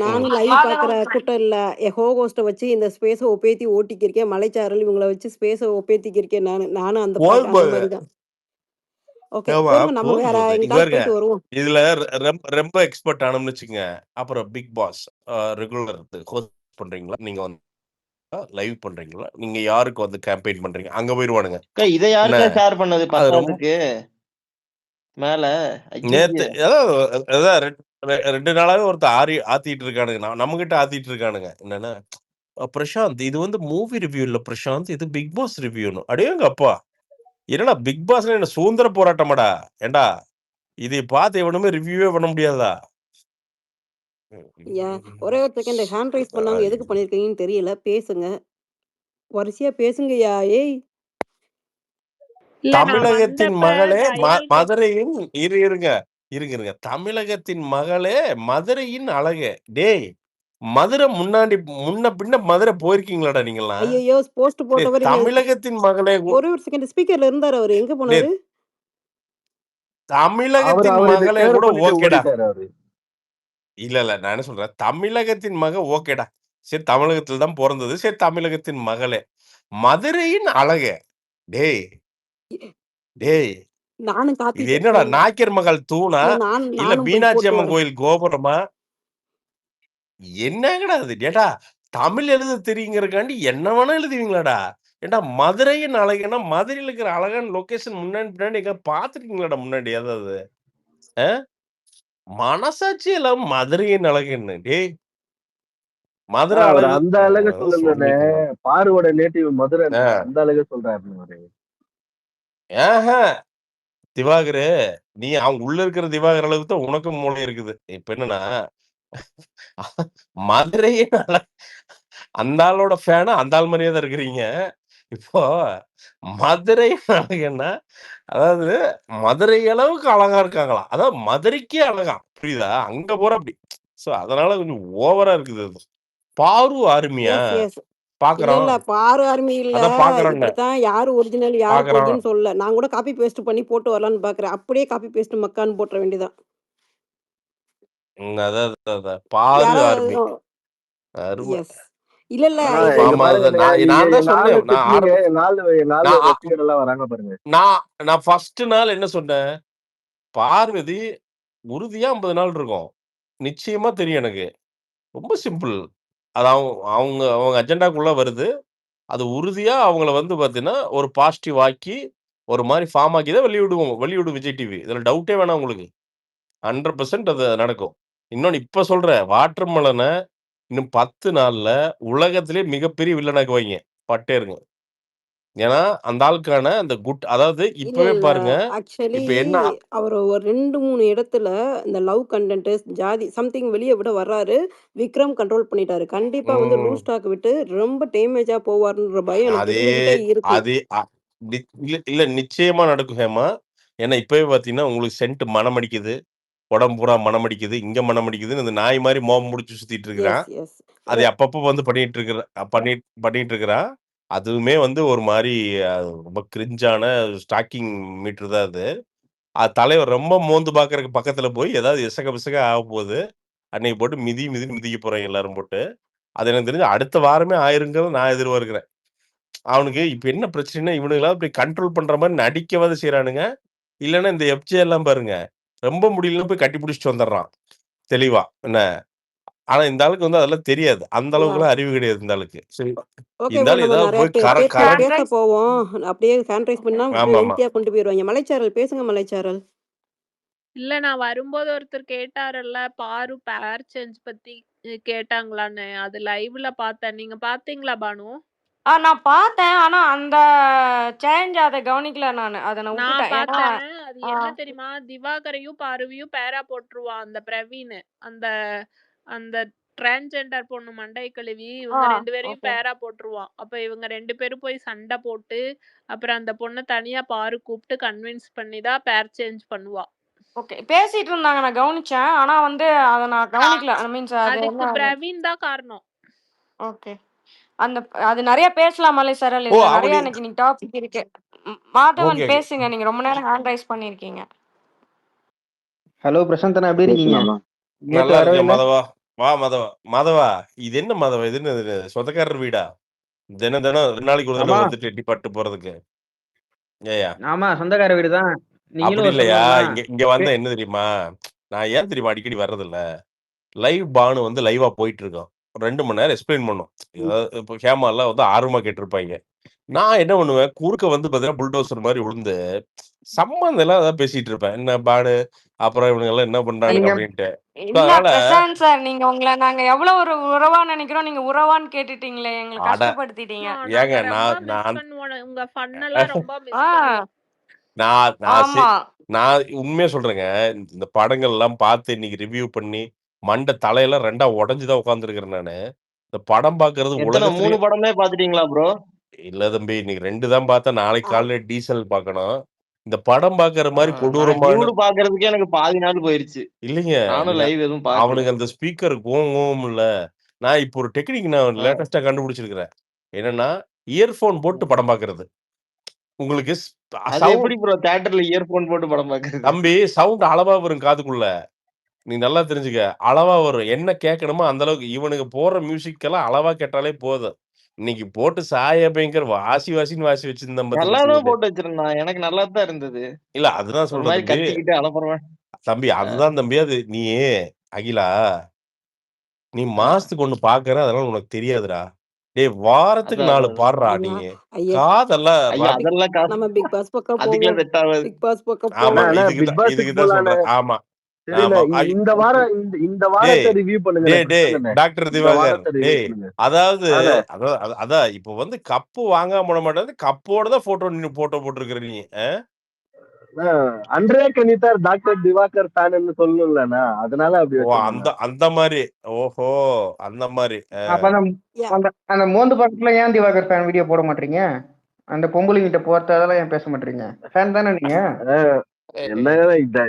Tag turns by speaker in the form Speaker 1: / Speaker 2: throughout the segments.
Speaker 1: நானும் லைவ் பார்க்குற கூட்டம் இல்ல. ஹோஸ்ட்ட வச்சு இந்த ஸ்பேஸ ஒப்பேத்தி ஓட்டிக்கிருக்கேன். மலைச்சாரல் இவங்கள வச்சு ஸ்பேஸ ஒப்பேத்திக்கிருக்கேன் நானு. நானும் அந்த
Speaker 2: போதும்
Speaker 1: அந்த மாரி தான். ஓகே.
Speaker 2: ஏமா
Speaker 1: போடுங்க நம்ம
Speaker 2: போதும்
Speaker 1: வேற
Speaker 2: போது.
Speaker 1: எங்க
Speaker 2: இங்க
Speaker 1: டாபிக்
Speaker 2: பாருங்க,
Speaker 1: போயிட்டு வருவோம்.
Speaker 2: இதுல ரொம்ப எக்ஸ்பர்ட் ஆனோம்னு வச்சுங்க, அப்புறம் பிக் பாஸ் ரெகுலர் ஹோஸ்ட் பண்றீங்களா, நீங்க வந்து லைவ் பண்றீங்களா, நீங்க யாருக்கு வந்து கேம்பெயின் பண்றீங்க, அங்க போயிருவானுங்க.
Speaker 3: இதை
Speaker 2: என்ன
Speaker 3: யாருக்கா ஷேர் பண்ணது
Speaker 2: அது ரொம்ப
Speaker 3: பத்தாவதுக்கு மேல
Speaker 2: நேத்து அதான் 2 நாளாவே ஒருத்தர் ஆத்திட்டு இருக்கானுங்க, நம்ம கிட்ட ஆத்திட்டு இருக்கானுங்க. என்னன்னா பிரசாந்த் இது வந்து மூவி ரிவ்யூ இல்ல பிரசாந்த், இது பிக் பாஸ் ரிவ்யூன்னு. அடேங்க அப்பா, என்னடா பிக் பாஸ் என்ன சுதந்திர போராட்டமாடா? ஏண்டா இதை பார்த்து எவனுமே ரிவ்யூவே பண்ண முடியாதா?
Speaker 1: ஒரே ஒரு செகண்ட் ஹேண்ட் ரைஸ் பண்ணவங்க எதுக்கு பண்ணிருக்கீங்கன்னு தெரியல. பேசுங்க, வரிசையா பேசுங்கய்யா. ஏய்
Speaker 2: தமிழகத்தின் மகளே மதுரையின் இருங்க தமிழகத்தின் மகளே மதுரையின் அழகே. டேய், மதுரை முன்ன பின்ன மதுரை போயிருக்கீங்களாடா நீங்களாம்?
Speaker 1: ஐயோ போஸ்ட் போட்டவர்
Speaker 2: தமிழகத்தின் மகளே.
Speaker 1: ஒரே ஒரு செகண்ட் ஸ்பீக்கர்ல இருந்தாரு அவரு, எங்க போனாரு?
Speaker 2: தமிழகத்தின் மகளே கூட ஓகேடா. இல்ல நான் என்ன சொல்றேன், தமிழகத்தின் மக ஓகேடா, சரி தமிழகத்தில் தான் பிறந்தது, சரி தமிழகத்தின் மகளே மதுரையின் அழகே. டேய் டேய்,
Speaker 1: நானும்
Speaker 2: இது என்னடா நாயக்கர் மகள் தூணா இல்ல மீனாட்சி அம்மன் கோயில் கோபுரமா? என்னங்கடா அது? டேடா தமிழ் எழுத தெரியுங்கிறக்காண்டி என்ன வேணா எழுதுவீங்களாடா? ஏண்டா மதுரையின் அழகுனா மதுரையில் இருக்கிற அழகான லொகேஷன் முன்னாடி பின்னாடி எங்க பாத்துருக்கீங்களாடா முன்னாடி? ஏதாவது மனசாட்சி எல்லாம் மதுரையின் அழகுன்னு. டேய் மதுரை அழகு
Speaker 4: அந்த அழகு சொல்லுங்க, பாருவோட நேட்டிவ் மதுரை, அந்த அழகு சொல்றாரு.
Speaker 2: திவாகரு, நீ அவங்க உள்ள இருக்கிற திவாகர் அளவுக்கு தான் உனக்கும் மூளை இருக்குது. இப்ப என்னன்னா மதுரையே அந்த ஆளோட ஃபேனா அந்த ஆள் மாதிரியே தான் இருக்கிறீங்க. இப்போ மதுரை அழகுன்னா, அதாவது மதுரை அளவுக்கு அழகா இருக்காங்களா, அதாவது மதுரைக்கே அழகா, புரியுதா? அங்க போற அப்படி. சோ அதனால கொஞ்சம் ஓவரா இருக்குது. அது பாரு ஆர்மியா பாக்குறோம்.
Speaker 1: இல்ல பாரு ஆர்மி இல்ல, இப்படித்தான் யாரு ஒரிஜினல் யாரு பொய்ன்னு சொல்ல. நான் கூட காப்பி பேஸ்ட் பண்ணி போட்டு வரலான்னு பாக்குறேன். அப்படியே காப்பி பேஸ்ட் மக்கான்னு போட்டுற வேண்டியதான்.
Speaker 2: பாரு ஆர்மி.
Speaker 1: இல்ல இல்ல
Speaker 2: நான் தான் சொன்னேன், நான் ஃபர்ஸ்ட் நாள் என்ன சொன்னேன், பார்வதி உறுதியா 50 நாள் இருக்கும், நிச்சயமா தெரியும் எனக்கு. ரொம்ப சிம்பிள். அது அவங்க அஜெண்டாக்குள்ள வருது. அது உறுதியா அவங்கள வந்து பாத்தீங்கன்னா ஒரு பாசிட்டிவ் ஆக்கி ஒரு மாதிரி ஃபார்ம் ஆக்கி தான் வெளியிடும் விஜய் டிவி. இதுல டவுட்டே வேணாம் உங்களுக்கு. 100% அது நடக்கும். இன்னொன்னு இப்ப சொல்றேன், வாட்டர்மெலனை இன்னும் 10 நாள்ல உலகத்திலே மிகப்பெரிய வில்லனாக்கு வைங்க, பட்டேருங்க. ஏன்னா அந்த ஆளுக்கான அந்த குட், அதாவது இப்பவே பாருங்க, இப்ப என்ன
Speaker 1: அவர் ஒரு 2-3 இடத்துல இந்த லவ் கண்டென்ட் ஜாதி சம்திங் வெளியே விட வர்றாரு. விக்ரம் கண்ட்ரோல் பண்ணிட்டாரு. கண்டிப்பா வந்து லூஸ் டாக் விட்டு ரொம்ப டேமேஜா போவார்ன்ற பயம் எனக்கு இருக்கு.
Speaker 2: அது இல்ல நிச்சயமா நடக்கும் ஹேமா. ஏன்னா இப்பவே பாத்தீங்கன்னா உங்களுக்கு சென்ட் மனம் அடிக்குது, உடம்பு பூரா மனம் அடிக்குது, இங்க மனம் அடிக்குதுன்னு இந்த நாய் மாதிரி மோகம் முடிச்சு சுத்திட்டு இருக்கிறான். அது அப்பப்போ வந்து பண்ணிட்டு இருக்கிறான். அதுவுமே வந்து ஒரு மாதிரி ரொம்ப கிரிஞ்சான ஸ்டாக்கிங் மீட்டர் தான் அது. தலைவர் ரொம்ப மோந்து பாக்குறதுக்கு பக்கத்துல போய் ஏதாவது இசக பிசக ஆக போகுது, அன்னைக்கு போட்டு மிதிக்க போறாங்க எல்லாரும் போட்டு. அது எனக்கு தெரிஞ்சு அடுத்த வாரமே ஆயிருங்கிறத நான் எதிர்பார்க்கிறேன். அவனுக்கு இப்ப என்ன பிரச்சனைனா, இவனுங்களாம் இப்படி கண்ட்ரோல் பண்ற மாதிரி நடிக்கவாது செய்யறானுங்க. இல்லைன்னா இந்த எஃப்ஜே எல்லாம் பாருங்க, ரொம்ப முடியலன்னு போய் கட்டி பிடிச்சிட்டு வந்துடுறான் தெளிவா. என்ன ஆனா இந்த ஆளுக்கு வந்து அதெல்லாம் தெரியாது. அந்த அளவுக்கு எல்லாம் அறிவு கிடையாது இந்த ஆளுக்கு. சரி, இந்த ஆளு ஏதாவது போய்
Speaker 1: போவோம். அப்படியே சானிடைஸ் பண்ணா எம்டியா கொண்டு போயிருவாங்க. மலைச்சாரல் பேசுங்க மலைச்சாரல்.
Speaker 5: இல்ல நான் வரும்போது ஒருத்தர் கேட்டாருல்ல, பாரு பேர் சேஞ்ச் பத்தி கேட்டாங்களான்னு. அது லைவ்ல பார்த்தேன். நீங்க பாத்தீங்களா பானு?
Speaker 6: நான் பார்த்தேன். ஆனா அந்த சேஞ்ச் அத கவனிக்கல நானு. அத நான் விட்டுட்டேன்.
Speaker 5: பார்த்தேன். அது என்ன தெரியுமா, திவாகரையும் பாருவியும் பேரா போட்டுருவான் அந்த பிரவீன். அந்த டிரான்ஸ்ஜெண்டர் பொண்ணு மண்டை கழுவி இவங்க 2 பேரையும் பேரா போட்டுருவான். அப்ப இவங்க 2 பேரும் போய் சண்டை போட்டு அப்புறம் அந்த பொண்ணை தனியா பாரு கூப்பிட்டு கன்வின்ஸ் பண்ணி தான் பேர் சேஞ்ச் பண்ணுவா.
Speaker 6: ஓகே, பேசிட்டு இருந்தாங்க, நான் கவனிச்சேன். ஆனா வந்து அத நான் கவனிக்கல. மீன்ஸ்
Speaker 5: அதுக்கு பிரவீன் தான் காரணம்.
Speaker 6: ஓகே, அது நிறைய பேசலாம் மலை சரல். இதுல நிறைய எனக்கு நீ டாபிக் இருக்கு. மாதவன் பேசுங்க, நீங்க ரொம்ப நேரம் ஹேண்ட் ரைஸ் பண்ணிருக்கீங்க.
Speaker 3: ஹலோ பிரசாந்த், எப்படி இருக்கீங்க?
Speaker 2: நல்லா இருக்கேன் மாதவா. வா மாதவா இது என்ன மாதவா? இது என்ன சொந்தக்காரர் வீடா? தினம் 2 நாளைக்கு ஒரு தடவை வந்துட்டு எட்டி பட்டு போறதுக்கு. ஏயா?
Speaker 7: ஆமா, சொந்தக்கார வீடு தான்.
Speaker 2: அப்படி
Speaker 7: நீங்களும் ஒரு
Speaker 2: இல்லையா?
Speaker 7: சொந்தம் தான்.
Speaker 2: இங்க வந்தா என்ன தெரியுமா? நான் ஏன் தெரியுமா அடிக்கடி வர்றதில்ல? லைவ் பானு வந்து லைவா போயிட்டு இருக்கோம். 2 மணி நேரம் எக்ஸ்பிளைன் பண்ணும். ஏதாவது இப்போ ஹேமாலாம் வந்து ஆர்வமா கேட்டிருப்பாய்ங்க. நான் என்ன பண்ணுவேன், குறுக்க வந்து பார்த்தீங்கன்னா, புல்டோசர் மாரி விழுந்து, சம்மந்தம் இல்லாத ஏதாவது பேசிட்டு இருப்பேன். என்ன பானு, அப்புறம் இவனுங்கலாம் என்ன பண்றானுங்க
Speaker 7: நீங்க
Speaker 2: அப்படின்ட்டு.
Speaker 6: இல்ல
Speaker 2: அதனால
Speaker 6: பிரசாந்த் சார், நீங்க உங்கள நாங்க எவ்வளவு ஒரு உறவா நினைக்கிறோம். நீங்க உறவான்னு கேட்டுட்டீங்களே, எங்களை
Speaker 2: அட
Speaker 6: கஷ்டப்படுத்திட்டீங்க.
Speaker 2: ஏங்க
Speaker 5: நாங்க ரொம்ப
Speaker 2: நான்
Speaker 5: மிஸ்
Speaker 2: நான்
Speaker 5: பண்ணுவோம். உங்க ஃபன்னெல்லாம் ரொம்ப மிஸ்
Speaker 6: ஆ
Speaker 5: பண்ணுவோம்.
Speaker 2: நான் நான் செ
Speaker 6: ஆமா.
Speaker 2: நான் உண்மையா சொல்றேங்க. இந்த படங்கள்லாம் பார்த்து இன்னைக்கு ரிவ்யூ பண்ணி, மண்ட தலையெல்லாம் 2ஆ உடைஞ்சு தான் உட்கார்ந்துருக்கிறேன் நானு. இந்த படம் பார்க்கறது
Speaker 3: எத்தனை 3
Speaker 2: உலகத்திலேயே
Speaker 3: படமே பாத்துட்டீங்களா ப்ரோ?
Speaker 2: இல்ல தம்பி. இன்னைக்கு 2 தான் பார்த்தேன். நாளைக்கு
Speaker 6: ஆ.
Speaker 2: காலையில டீசல் பார்க்கணும். இந்த படம் பார்க்கிற மாரி
Speaker 3: நான்
Speaker 2: கொடூரமான
Speaker 3: டியூடு பாக்குறதுக்கே எனக்கு பாதி நாள் போயிருச்சு.
Speaker 2: இல்லைங்க.
Speaker 3: நானும்
Speaker 2: நீங்க
Speaker 3: லைவ் எதுவும் பாக்கல.
Speaker 2: அவனுங்க அந்த ஸ்பீக்கர் கோங்கும்ல. நான் இப்போ ஒரு டெக்னிக் நான்
Speaker 3: ஆ.
Speaker 2: லேட்டஸ்ட்டா கண்டுபிடிச்சிருக்கிறேன். என்னன்னா, இயர்ஃபோன் போட்டு படம் பார்க்கிறது. உங்களுக்கு
Speaker 3: அது
Speaker 2: சவுண்ட்
Speaker 3: எப்படி ப்ரோ தியேட்டர்ல இயர்போன் போட்டு படம் பாக்குறது?
Speaker 2: தம்பி சவுண்ட் அளவா வரும் காதுக்குள்ள. நீ நல்லா தெரிஞ்சுக்க. அளவா வரும். என்ன கேட்கணுமோ அந்த அளவுக்கு இவனுங்க போடுற மியூசிக் எல்லாம் அளவா கேட்டாலே போதும். இன்னைக்கு போட்டு சாய பயங்கர வாசின்னு வாசி வச்சிருந்தேன்
Speaker 3: நல்லா
Speaker 2: பாத்துக்க
Speaker 3: தான்
Speaker 2: போட்டு.
Speaker 3: போட்டு வச்சிருந்தான். எனக்கு நல்லா தான் இருந்தது.
Speaker 2: இல்ல அதுதான்
Speaker 3: ஒரு
Speaker 2: சொல்றேன்
Speaker 3: மாரி
Speaker 2: தம்பி.
Speaker 3: கத்திக்கிட்டு அலப்பறமா
Speaker 2: தம்பி
Speaker 3: ஆ,
Speaker 2: அதுதான் தம்பி. அது நீ அகிலா, நீ
Speaker 3: ஆ.
Speaker 2: மாசத்துக்கு 1 பார்க்குற. அதனால உனக்கு தெரியாதுடா. டேய் வாரத்துக்கு
Speaker 3: அதான்,
Speaker 2: 4
Speaker 3: அதான், அதான்.
Speaker 2: பாடுறா நீ.
Speaker 1: ஐயா ஐயா
Speaker 2: காதெல்லாம்
Speaker 3: ஐயா
Speaker 1: பிக்
Speaker 3: அதெல்லாம்
Speaker 1: நம்ம பிக் பாஸ் பக்கம்
Speaker 3: அதுக்கெல்லாம்
Speaker 1: போவோம்.
Speaker 3: செட் ஆகாது.
Speaker 1: பிக் பாஸ் பக்கம்
Speaker 2: ஆமா.
Speaker 1: போவோம்.
Speaker 4: பிக்
Speaker 2: இதுக்கு
Speaker 4: பாஸுக்கு
Speaker 2: தான்
Speaker 4: போலான்னு
Speaker 2: சொல்றேன். ஆமா,
Speaker 4: சரிண்ணே.
Speaker 2: ஆமா.
Speaker 4: இந்த வாரம் இந்த வாரத்தை
Speaker 2: டேய்
Speaker 4: ரிவ்யூ பண்ணுங்க
Speaker 2: டேய் டேய்
Speaker 4: பிரசாந்தண்ணே.
Speaker 2: டாக்டர்
Speaker 4: இந்த
Speaker 2: திவாகர்.
Speaker 4: வாரத்தை ரிவ்யூ
Speaker 2: டேய்
Speaker 4: பண்ணுங்க.
Speaker 2: அதாவது
Speaker 4: ஆனா
Speaker 2: அதான் இப்போ வந்து கப்பு வாங்காம விட மாட்டேன். கப்போட தான் போட்டோ போட்டிருக்கிற நீ.
Speaker 4: அன்றே கணித்தார் டாக்டர் திவாகர் ஃபேன் சொல்லணும்லண்ணா, அதனால அப்படி
Speaker 2: ஓ
Speaker 4: வச்சிருந்தேன்.
Speaker 2: அந்த மாரி. ஓஹோ! அந்த மாரி.
Speaker 7: அப்ப அந்த
Speaker 1: யா
Speaker 7: அந்த அந்த மோந்து படத்துல ஏன் திவாகர் ஃபேன் வீடியோ போட மாட்டீங்க? அந்த பொம்பளைங்கிட்ட போறதெல்லாம் ஏன் பேச மாட்டீங்க? ஃபேன் தானே நீங்க?
Speaker 4: என்னங்க இந்த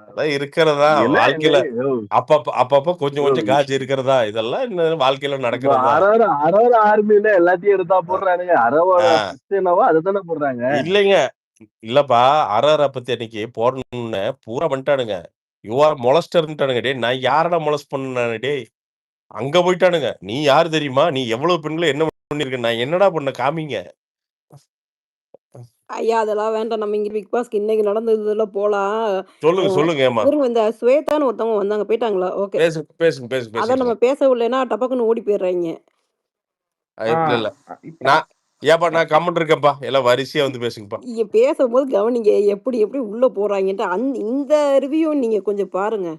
Speaker 2: அதான் இருக்கிறதா
Speaker 4: என்ன
Speaker 2: வாழ்க்கையில
Speaker 4: ஐயோ,
Speaker 2: அப்பப்ப கொஞ்சம்
Speaker 4: ஐயோ,
Speaker 2: காஜ் இருக்கிறதா. இதெல்லாம் இன்னும் வாழ்க்கையில நடக்கிறதா.
Speaker 4: அரோரா ஆர்மில எல்லாத்தையும் எடுத்தா போடுறானுங்க. அரோரா
Speaker 2: ஆ
Speaker 4: என்னவோ அதுதானே போடுறாங்க.
Speaker 2: இல்லைங்க. இல்லப்பா. ஆர்ஆர்ஆர் பத்தி அன்னைக்கு போடணும்னு பூரா பண்ணிட்டானுங்க. You are மொலஸ்டர்ன்ட்டானுங்க. டேய் நான் யாரடா மொலஸ்ட் பண்ணேன் டேய்? அங்க போயிட்டானுங்க. நீ யாரு தெரியுமா? நீ எவ்வளவு பெண்கள என்ன பண்ணிருக்க? நான் என்னடா பண்ணேன் காமிங்க.
Speaker 1: ஐயா அதெல்லாம் வேண்டாம். நம்ம இங்க பிக் பாஸ்க்கு இன்னைக்கு நடந்ததுல போலாம்.
Speaker 2: சொல்லுங்க ஏம்மா.
Speaker 1: இருங்க இந்த ஸ்வேதான்னு ஒருத்தவங்க வந்தாங்க. போயிட்டாங்களா? ஓகே.
Speaker 2: பேசுங்க
Speaker 1: அதான்
Speaker 2: பேசிட்டு
Speaker 1: நம்ம
Speaker 2: இருக்கேன்.
Speaker 1: பேசவில்லைன்னா டபக்குன்னு ஓடி போயிடுறாய்ங்க.
Speaker 7: ஆ,
Speaker 2: இல்ல.
Speaker 7: இப்ப
Speaker 2: நான் ஏப்பா நான் கம்முன்னு இருக்கேன்ப்பா. எல்லாம் வரிசையா வந்து பேசுங்கப்பா.
Speaker 1: நீங்க பேசும்போது கவனிங்க. எப்படி எப்படி உள்ள போறாங்கன்ட்டு. இந்த ரிவ்யூ நீங்க கொஞ்சம் பாருங்க.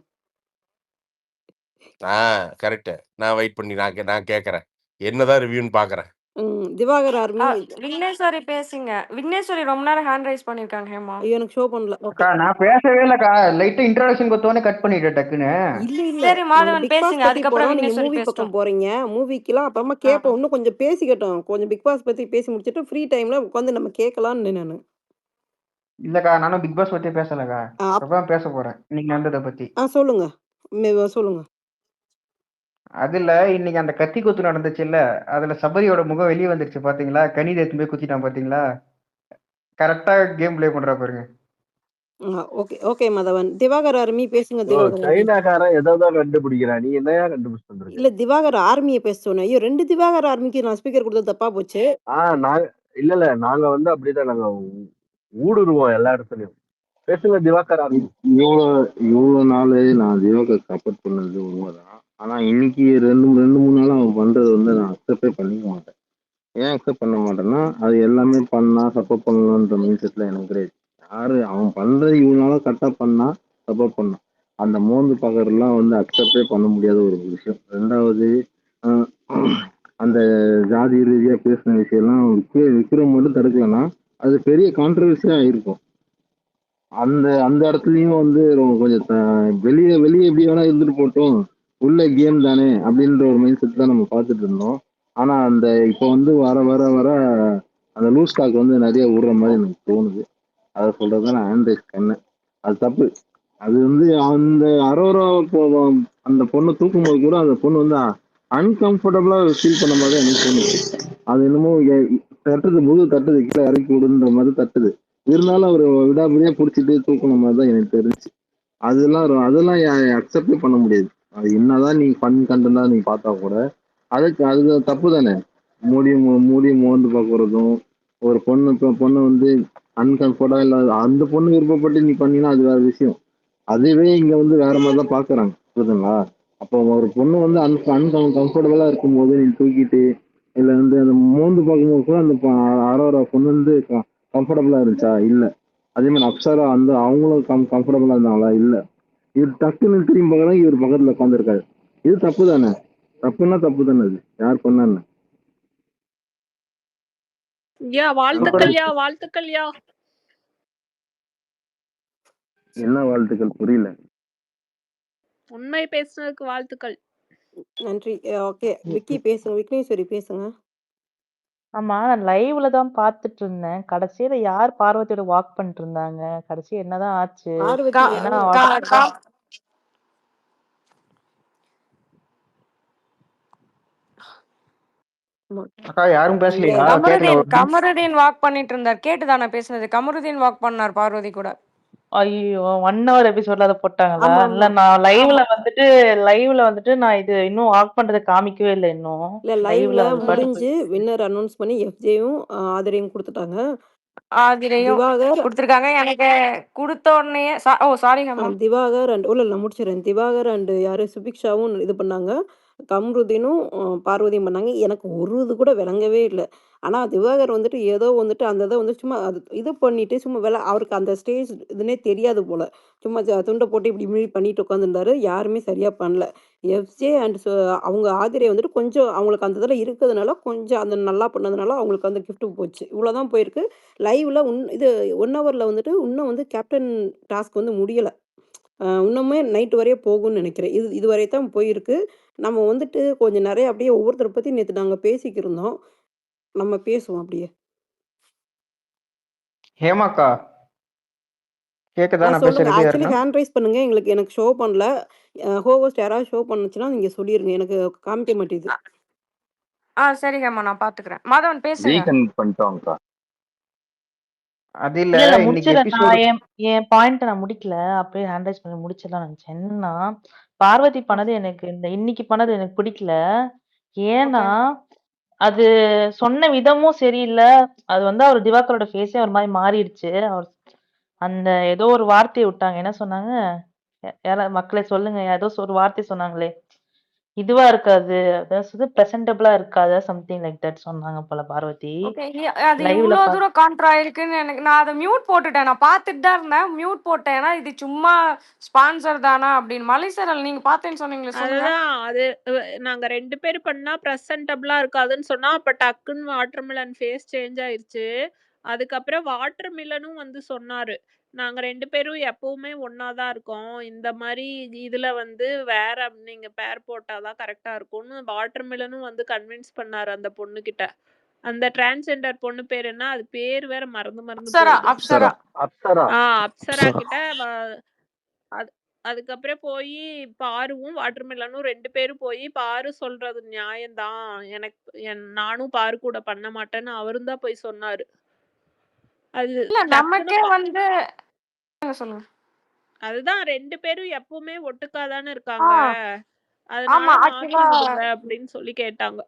Speaker 2: ஆ கரெக்ட். நான் வெயிட் பண்ணி நான் கேட்கறேன். என்னதான் ரிவ்யூன்னு பார்க்கறேன்.
Speaker 1: திவாகர் ஆர்மி.
Speaker 6: விக்னேஸ்வரி பேசுங்க. விக்னேஸ்வரி ரொம்ப நேரம் ஹேண்ட் ரைஸ் பண்ணிருக்காங்க ஹேமா.
Speaker 1: ஐயோ எனக்கு ஷோ பண்ணல. ஓகே.
Speaker 7: அக்கா நான் பேசவே இல்லக்கா. லைட்டா இன்ட்ரோடக்ஷன் கொடுத்தோடனே கட் பண்ணிட்டேன் டக்குன்னு.
Speaker 1: இல்ல
Speaker 6: சரி
Speaker 1: நாங்க
Speaker 6: மாதவன்
Speaker 1: பிக் பாஸ்
Speaker 6: பேசுங்க.
Speaker 1: பத்தி
Speaker 6: அதுக்கப்புறம்
Speaker 1: போறோம். நீங்க
Speaker 6: விக்னேஸ்வரி
Speaker 1: மூவி
Speaker 6: பேசட்டும்.
Speaker 1: பக்கம் போறீங்க. மூவிக்கெல்லாம் அப்புறமா
Speaker 6: ஆ.
Speaker 1: கேட்போம். இன்னும் கொஞ்சம் பேசிக்கட்டும். கொஞ்சம் பிக் பாஸ் பத்தி பேசி முடிச்சுட்டு ஃப்ரீ டைம்ல உட்காந்து நம்ம கேட்கலாம்னு நானு.
Speaker 7: இல்லக்கா நானும் பிக் பாஸ் பத்தி பேசலக்கா.
Speaker 1: ஆ,
Speaker 7: இப்பதான் பேச போறேன் நீங்க நடந்ததை பத்தி.
Speaker 1: சொல்லுங்க. சொல்லுங்க.
Speaker 7: அதுல இன்னைக்கு அந்த கத்தி குத்து நடந்துச்சுல்ல, அதுல சபரியோட முகம் வெளியே வந்துருச்சு பாத்தீங்களா? கனிதை எடுத்து போய் குத்திட்டான் பாத்தீங்களா? கரெக்டா கேம் ப்ளே பண்றா பாருங்க.
Speaker 1: Okay okay Madhavan. Divakar army பேசுங்க. திவாகர் ஆர்மி.
Speaker 4: சைனாக்காரன் ஏதாவது கண்டுபிடிக்கிறான். நீ என்னையா கண்டுபிடிச்சு வந்திருக்க?
Speaker 1: இல்ல திவாகர் ஆர்மியை பேச சொன்னேன். ஐயோ 2 திவாகர் ஆர்மிக்கு நான் ஸ்பீக்கர் கொடுத்தது தப்பா போச்சு.
Speaker 4: நாங்க இல்ல நாங்க வந்து அப்படிதான் நாங்க ஊடுருவோம் எல்லா இடத்துலயும். பேசுங்க திவாகர் ஆர்மி.
Speaker 8: இவ்வளவு நாள் நான் திவாகர் சப்போர்ட் பண்ணது உண்மைதான். ஆனா இன்னைக்கு ரெண்டு மூணு நாள் அவன் பண்றது வந்து நான் அக்செப்டே பண்ணிக்க மாட்டேன். ஏன் அக்செப்ட் பண்ண மாட்டேன்னா அது எல்லாமே பண்ணா சப்போர்ட் பண்ணலான்ற மைண்ட் செட்ல எனக்கு கிடையாது. யாரு அவன் பண்றது இவ்வளவு நாளா கரெக்டா பண்ணா சப்போர்ட் பண்ணான். அந்த மோந்து பகர்லாம் வந்து அக்செப்டே பண்ண முடியாத ஒரு விஷயம். ரெண்டாவது அந்த ஜாதி ரீதியா பேசின விஷயம்லாம் விக்ரம் மட்டும் தடுக்கலன்னா அது பெரிய கான்ட்ரவர்சியா ஆயிருக்கும். அந்த அந்த இடத்துலயும் வந்து கொஞ்சம் வெளியே எப்படி வேணா இருந்துட்டு போட்டோம், உள்ள கேம் தானே அப்படின்ற ஒரு மைண்ட் செட் தான் நம்ம பார்த்துட்டு இருந்தோம். ஆனா அந்த இப்போ வந்து வர வர வர அந்த லூஸ் ஸ்டாக் வந்து நிறைய விடுற மாதிரி எனக்கு தோணுது. அதை சொல்றதுதான் நான் ஹேண்ட் ரைஸ் பண்ணேன். அது தப்பு. அது வந்து அந்த அரோரா அந்த பொண்ணை தூக்கும்போது கூட அந்த பொண்ணு வந்து அன்கம்ஃபர்டபுளா ஃபீல் பண்ண மாதிரி எனக்கு தோணுது. அது என்னமோ தட்டுது தட்டுது கீழே இறக்கி விடுன்ற மாதிரி தட்டுது. இருந்தாலும் அவர் விடாபடியா பிடிச்சிட்டு தூக்குன மாதிரி தான் எனக்கு தெரிஞ்சு. அதெல்லாம் அக்செப்டே பண்ண முடியாது. அது என்னதான் நீங்க ஃபன் கண்டென்ட்டா நீங்க பார்த்தா கூட அது தப்பு தானே. மூடி மோந்து பார்க்கறதும், ஒரு பொண்ணு வந்து அன்கம்ஃபர்டா இல்ல அந்த பொண்ணு விருப்பப்பட்டு நீ பண்ணீங்கன்னா அது வேற விஷயம். அதுவே இங்க வந்து வேற மாதிரி தான் பாக்குறாங்க, புரியுதுங்களா? அப்போ ஒரு பொண்ணு வந்து கம்ஃபர்டபுளா இருக்கும்போது நீ தூக்கிட்டு இல்ல வந்து அந்த மோந்து பார்க்கும்போது கூட அந்த அரோரா பொண்ணு வந்து கம்ஃபர்டபுளா இருந்துச்சா? இல்ல. அதே மாதிரி அப்சரா அந்த அவங்களும் கம்ஃபர்டபுளா இருந்தாங்களா? இல்ல. இவர் டக்குன்னு திரும்பி பார்க்கறா, இவர் பக்கத்துல உட்காந்துருக்காரு. இது தப்பு தானே. தப்புன்னா தப்பு தானே. அது யார் பண்ணா என்ன?
Speaker 5: யா வாழ்த்துக்கள்யா வாழ்த்துக்கள்யா.
Speaker 8: என்ன வாழ்த்துக்கள் புரியல.
Speaker 5: உண்மை பேசுனதுக்கு வாழ்த்துக்கள்.
Speaker 1: நன்றி. ஓகே. விக்கி பேசுங்க. விக்னேஸ்வரி பேசுங்க.
Speaker 9: ஆமா, நான் லைவ்ல தான் பார்த்துட்டு இருந்தேன். கடைசியில யார் பார்வதியோட வாக் பண்ணிட்டு இருந்தாங்க? கடைசி என்னதான் ஆச்சு?
Speaker 1: பார்வதி
Speaker 9: ஏன்னா
Speaker 7: அக்கா யாரும் பேசலையா?
Speaker 6: கமருதீன் வாக் பண்ணிட்டு இருந்தார். கேட்டுதானே பேசுனது? கமருதீன் வாக் பண்ணார் பார்வதி கூட.
Speaker 9: ஐயோ 1 ஹவர் எபிசோட்ல அத போட்டாங்களா? இல்ல நான் லைவ்ல வந்துட்டு நான் இது இன்னும் வாக் பண்றத காமிக்கவே இல்ல இன்னும்.
Speaker 1: இல்ல லைவ்ல முடிஞ்சு வின்னர் அனௌன்ஸ் பண்ணி எஃப்ஜேயும் ஆதிரையும் கொடுத்துட்டாங்க.
Speaker 6: ஆதிரையும் கொடுத்திருக்காங்க. எனக்கு கொடுத்த உடனே சாரிங்கம்மா.
Speaker 1: திவாகர் அண்ட் நான் முடிச்சிடறேன். திவாகர் அண்ட் யாரு சுபிக்ஷாவும் இது பண்ணாங்க. கம்ருதீனும் பார்வதியும் பண்ணாங்க. எனக்கு ஒரு இது கூட விளங்கவே இல்லை. ஆனால் திவாகர் வந்துட்டு ஏதோ வந்துட்டு அந்த இதை வந்து சும்மா அது இது பண்ணிட்டு சும்மா அவருக்கு அந்த ஸ்டேஜ் இதுனே தெரியாது போல. சும்மா துண்டை போட்டு இப்படி இப்படி பண்ணிட்டு உட்காந்துருந்தாரு. யாருமே சரியா பண்ணல. எஃப்ஜே அண்ட் அவங்க ஆதிரை வந்துட்டு கொஞ்சம் அவங்களுக்கு அந்த இதில் இருக்கிறதுனால கொஞ்சம் அந்த நல்லா பண்ணதுனால அவங்களுக்கு அந்த கிஃப்ட் போச்சு. இவ்வளோதான் போயிருக்கு. லைவ்ல இது 1 ஹவர்ல வந்துட்டு இன்னும் வந்து கேப்டன் டாஸ்க் வந்து முடியலை. இன்னுமே நைட்டு வரையே போகும்னு நினைக்கிறேன். இதுவரை தான் போயிருக்கு. நம்ம வந்துட்டு கொஞ்சம் நிறைய அப்படியே ஒவ்வொருத்தரை பற்றி நேற்று நாங்கள் பேசிக்கிருந்தோம். நம்ம பேசுவோம் அப்படியே.
Speaker 7: ஹேமாக்கா கேக்குதா? நான்
Speaker 1: சொல்லுங்க.
Speaker 7: பேசுறது
Speaker 1: ஆக்சுவலி ஹேண்ட் ரைஸ் பண்ணுங்க. எனக்கு ஷோ பண்ணல. ஹோஸ்ட் யாராவது ஷோ பண்ணுச்சுன்னா நீங்க சொல்லிருங்க. எனக்கு காமிக்க மாட்டேங்குது.
Speaker 6: சரிங்கம்மா, நான் பாத்துக்கிறேன். மாதவன் பேசுங்க.
Speaker 8: ரீகனெக்ட் பண்ணிட்டோம்க்கா.
Speaker 7: அது இல்ல இன்னைக்கு எபிசோட்
Speaker 9: என் பாயிண்ட் நான் முடிக்கல. அப்படியே ஹேண்ட் ரைஸ் பண்ணி முடிச்சிடலாம் நினைச்சேன். என்னன்னா பார்வதி பண்ணது எனக்கு இன்னைக்கு பண்ணது எனக்கு பிடிக்கல. ஏன்னா அது சொன்ன விதமும் சரியில்லை. அது வந்து அவர் திவாகரோட ஃபேஸே ஒரு மாதிரி மாறிடுச்சு. அவர் அந்த ஏதோ ஒரு வார்த்தையை விட்டாங்க. என்ன சொன்னாங்க? யாராவது மக்களே சொல்லுங்க. ஏதோ ஒரு வார்த்தை சொன்னாங்களே, இதுவா இருக்காது, அதாவது பிரசன்டபிளா இருக்காது, சம்திங் லைக் தட் சொன்னாங்க போல பார்வதி.
Speaker 6: அது இவ்வளவு தூரம் கான்ட்ரா இருக்குன்னு நான் அதை மியூட் போட்டுட்டேன். நான் பார்த்துட்டு தான் இருந்தேன். மியூட் போட்டேன். ஏன்னா இது சும்மா ஸ்பான்சர் தானா அப்படின்னு. மலைசரல் நீங்க பார்த்தேன்னு சொன்னீங்களே, சொல்லுங்க.
Speaker 5: அது நாங்க 2 பேர் பண்ணா பிரசன்டபிளா இருக்காதுன்னு சொன்னா, அப்ப டக்குன்னு வாட்டர்மெலன் ஃபேஸ் சேஞ்ச் ஆயிருச்சு. அதுக்கப்புறம் வாட்டர்மெலனும் வந்து சொன்னாரு, நாங்க 2 பேரும் எப்பவுமே ஒன்னா தான் இருக்கோம். இந்த மாதிரி இதுல வந்து வேற நீங்க பேர் போட்டாதான் கரெக்டா இருக்கும்னு வாட்டர்மெலனும் வந்து கன்வின்ஸ் பண்ணாரு அந்த பொண்ணு கிட்ட. அந்த டிரான்ஸ்ஜெண்டர் பொண்ணு பேர் என்ன? அது பேர் வேற மறந்து அப்சரா கிட்ட அதுக்கப்புறம் போய் பாருவும் வாட்டர்மெலனும் 2 பேரும் போய் பாரு சொல்றது நியாயம்தான், நானும் பாரு கூட பண்ண மாட்டேன்னு அவரும் தான் போய் சொன்னாரு. அது
Speaker 6: நமக்கே வந்து சொல்லுங்க.
Speaker 5: அதுதான் 2 பேரும் எப்பவுமே ஒட்டுக்காதானே இருக்காங்க, அதனால மாத்தி விடுங்க அப்படின்னு சொல்லி கேட்டாங்க.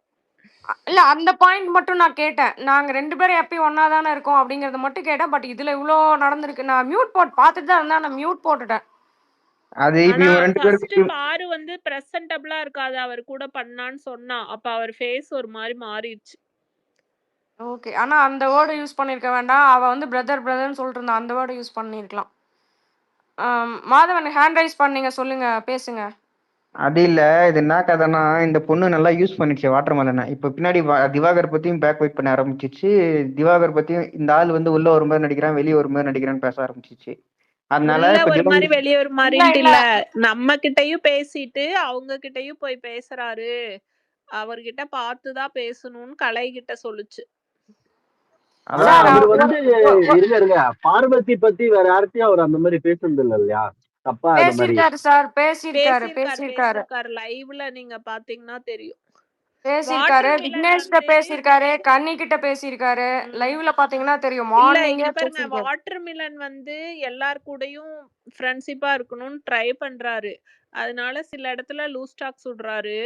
Speaker 6: இல்ல அந்த பாயிண்ட் மட்டும் நான் கேட்டேன். நாங்க 2 பேரும் எப்பயும் ஒன்னா தானே இருக்கோம் அப்படிங்கறத மட்டும் கேட்டேன். பட் இதுல இவ்ளோ நடந்திருக்கு. நான் மியூட் பார்த்துட்டு தான் இருந்தேன். நான் மியூட் போட்டுட்டேன்.
Speaker 7: அது இப்போ 2 பேருக்கு
Speaker 5: பாரு வந்து பிரசன்டபிளா இருக்காது அவர் கூட பண்ணான்னு சொன்னா, அப்ப அவர் ஃபேஸ் ஒரு மாதிரி மாறிடுச்சு.
Speaker 6: ஓகே. ஆனா அந்த வேர்ட் யூஸ் பண்ணிருக்க வேண்டாம். அவ வந்து பிரதர்னு சொல்லிட்டு இருந்தா. அந்த வேர்ட் யூஸ் பண்ணிருக்கலாம். மாதவன் ஹேண்ட் ரைஸ் பண்ணீங்க, சொல்லுங்க, பேசுங்க.
Speaker 7: அது இல்ல, இது என்ன கதைன்னா, இந்த பொண்ணு நல்லா யூஸ் பண்ணிடுச்சு வாட்டர்மெலனை. இப்ப பின்னாடி திவாகர் பத்தியும் பேக் வெயிட் பண்ண ஆரம்பிச்சிச்சு. திவாகர் பத்தியும் இந்த ஆள் வந்து உள்ள ஒரு மாதிரி நடிக்கிறான், வெளியே ஒரு மாதிரி நடிக்கிறான்னு பேச ஆரம்பிச்சிச்சு. அதனால
Speaker 5: ஒரு மாதிரி வெளியே ஒரு மாதிரி இல்ல, நம்ம கிட்டயும் பேசிட்டு அவங்க கிட்டயும் போய் பேசுறாரு, அவர்கிட்ட பார்த்துதான் பேசணும்னு கலை கிட்ட சொல்லுச்சு.
Speaker 4: அவர் வந்து இருங்க பார்வதி பத்தி வேற யார்கிட்டயும் அவர் அந்த மாதிரி பேசுனது இல்ல இல்லையா? தப்பா
Speaker 6: பேசிருக்காரு சார், பேசிருக்காரு
Speaker 5: லைவ்ல நீங்க பாத்தீங்கன்னா தெரியும்.
Speaker 6: பேசியிருக்காரு.
Speaker 5: வாட்டர் மிலன்
Speaker 6: விக்னேஷ்கிட்ட
Speaker 5: வந்து
Speaker 6: பேசியிருக்காரு. கன்னி கிட்ட பேசியிருக்காரு.
Speaker 5: ம்.
Speaker 6: லைவ்ல பாத்தீங்கன்னா தெரியும்.
Speaker 5: இல்ல
Speaker 6: மார்னிங்கே
Speaker 5: இங்க பாருங்க
Speaker 6: பேசியிருக்காரு.
Speaker 5: வாட்டர் மிலன் வந்து எல்லார் கூடயும் ஃப்ரெண்ட்ஷிப்பா இருக்கணும்னு ட்ரை பண்றாரு. அதனால சில இடத்துல லூஸ் டாக் சுடுறாரு.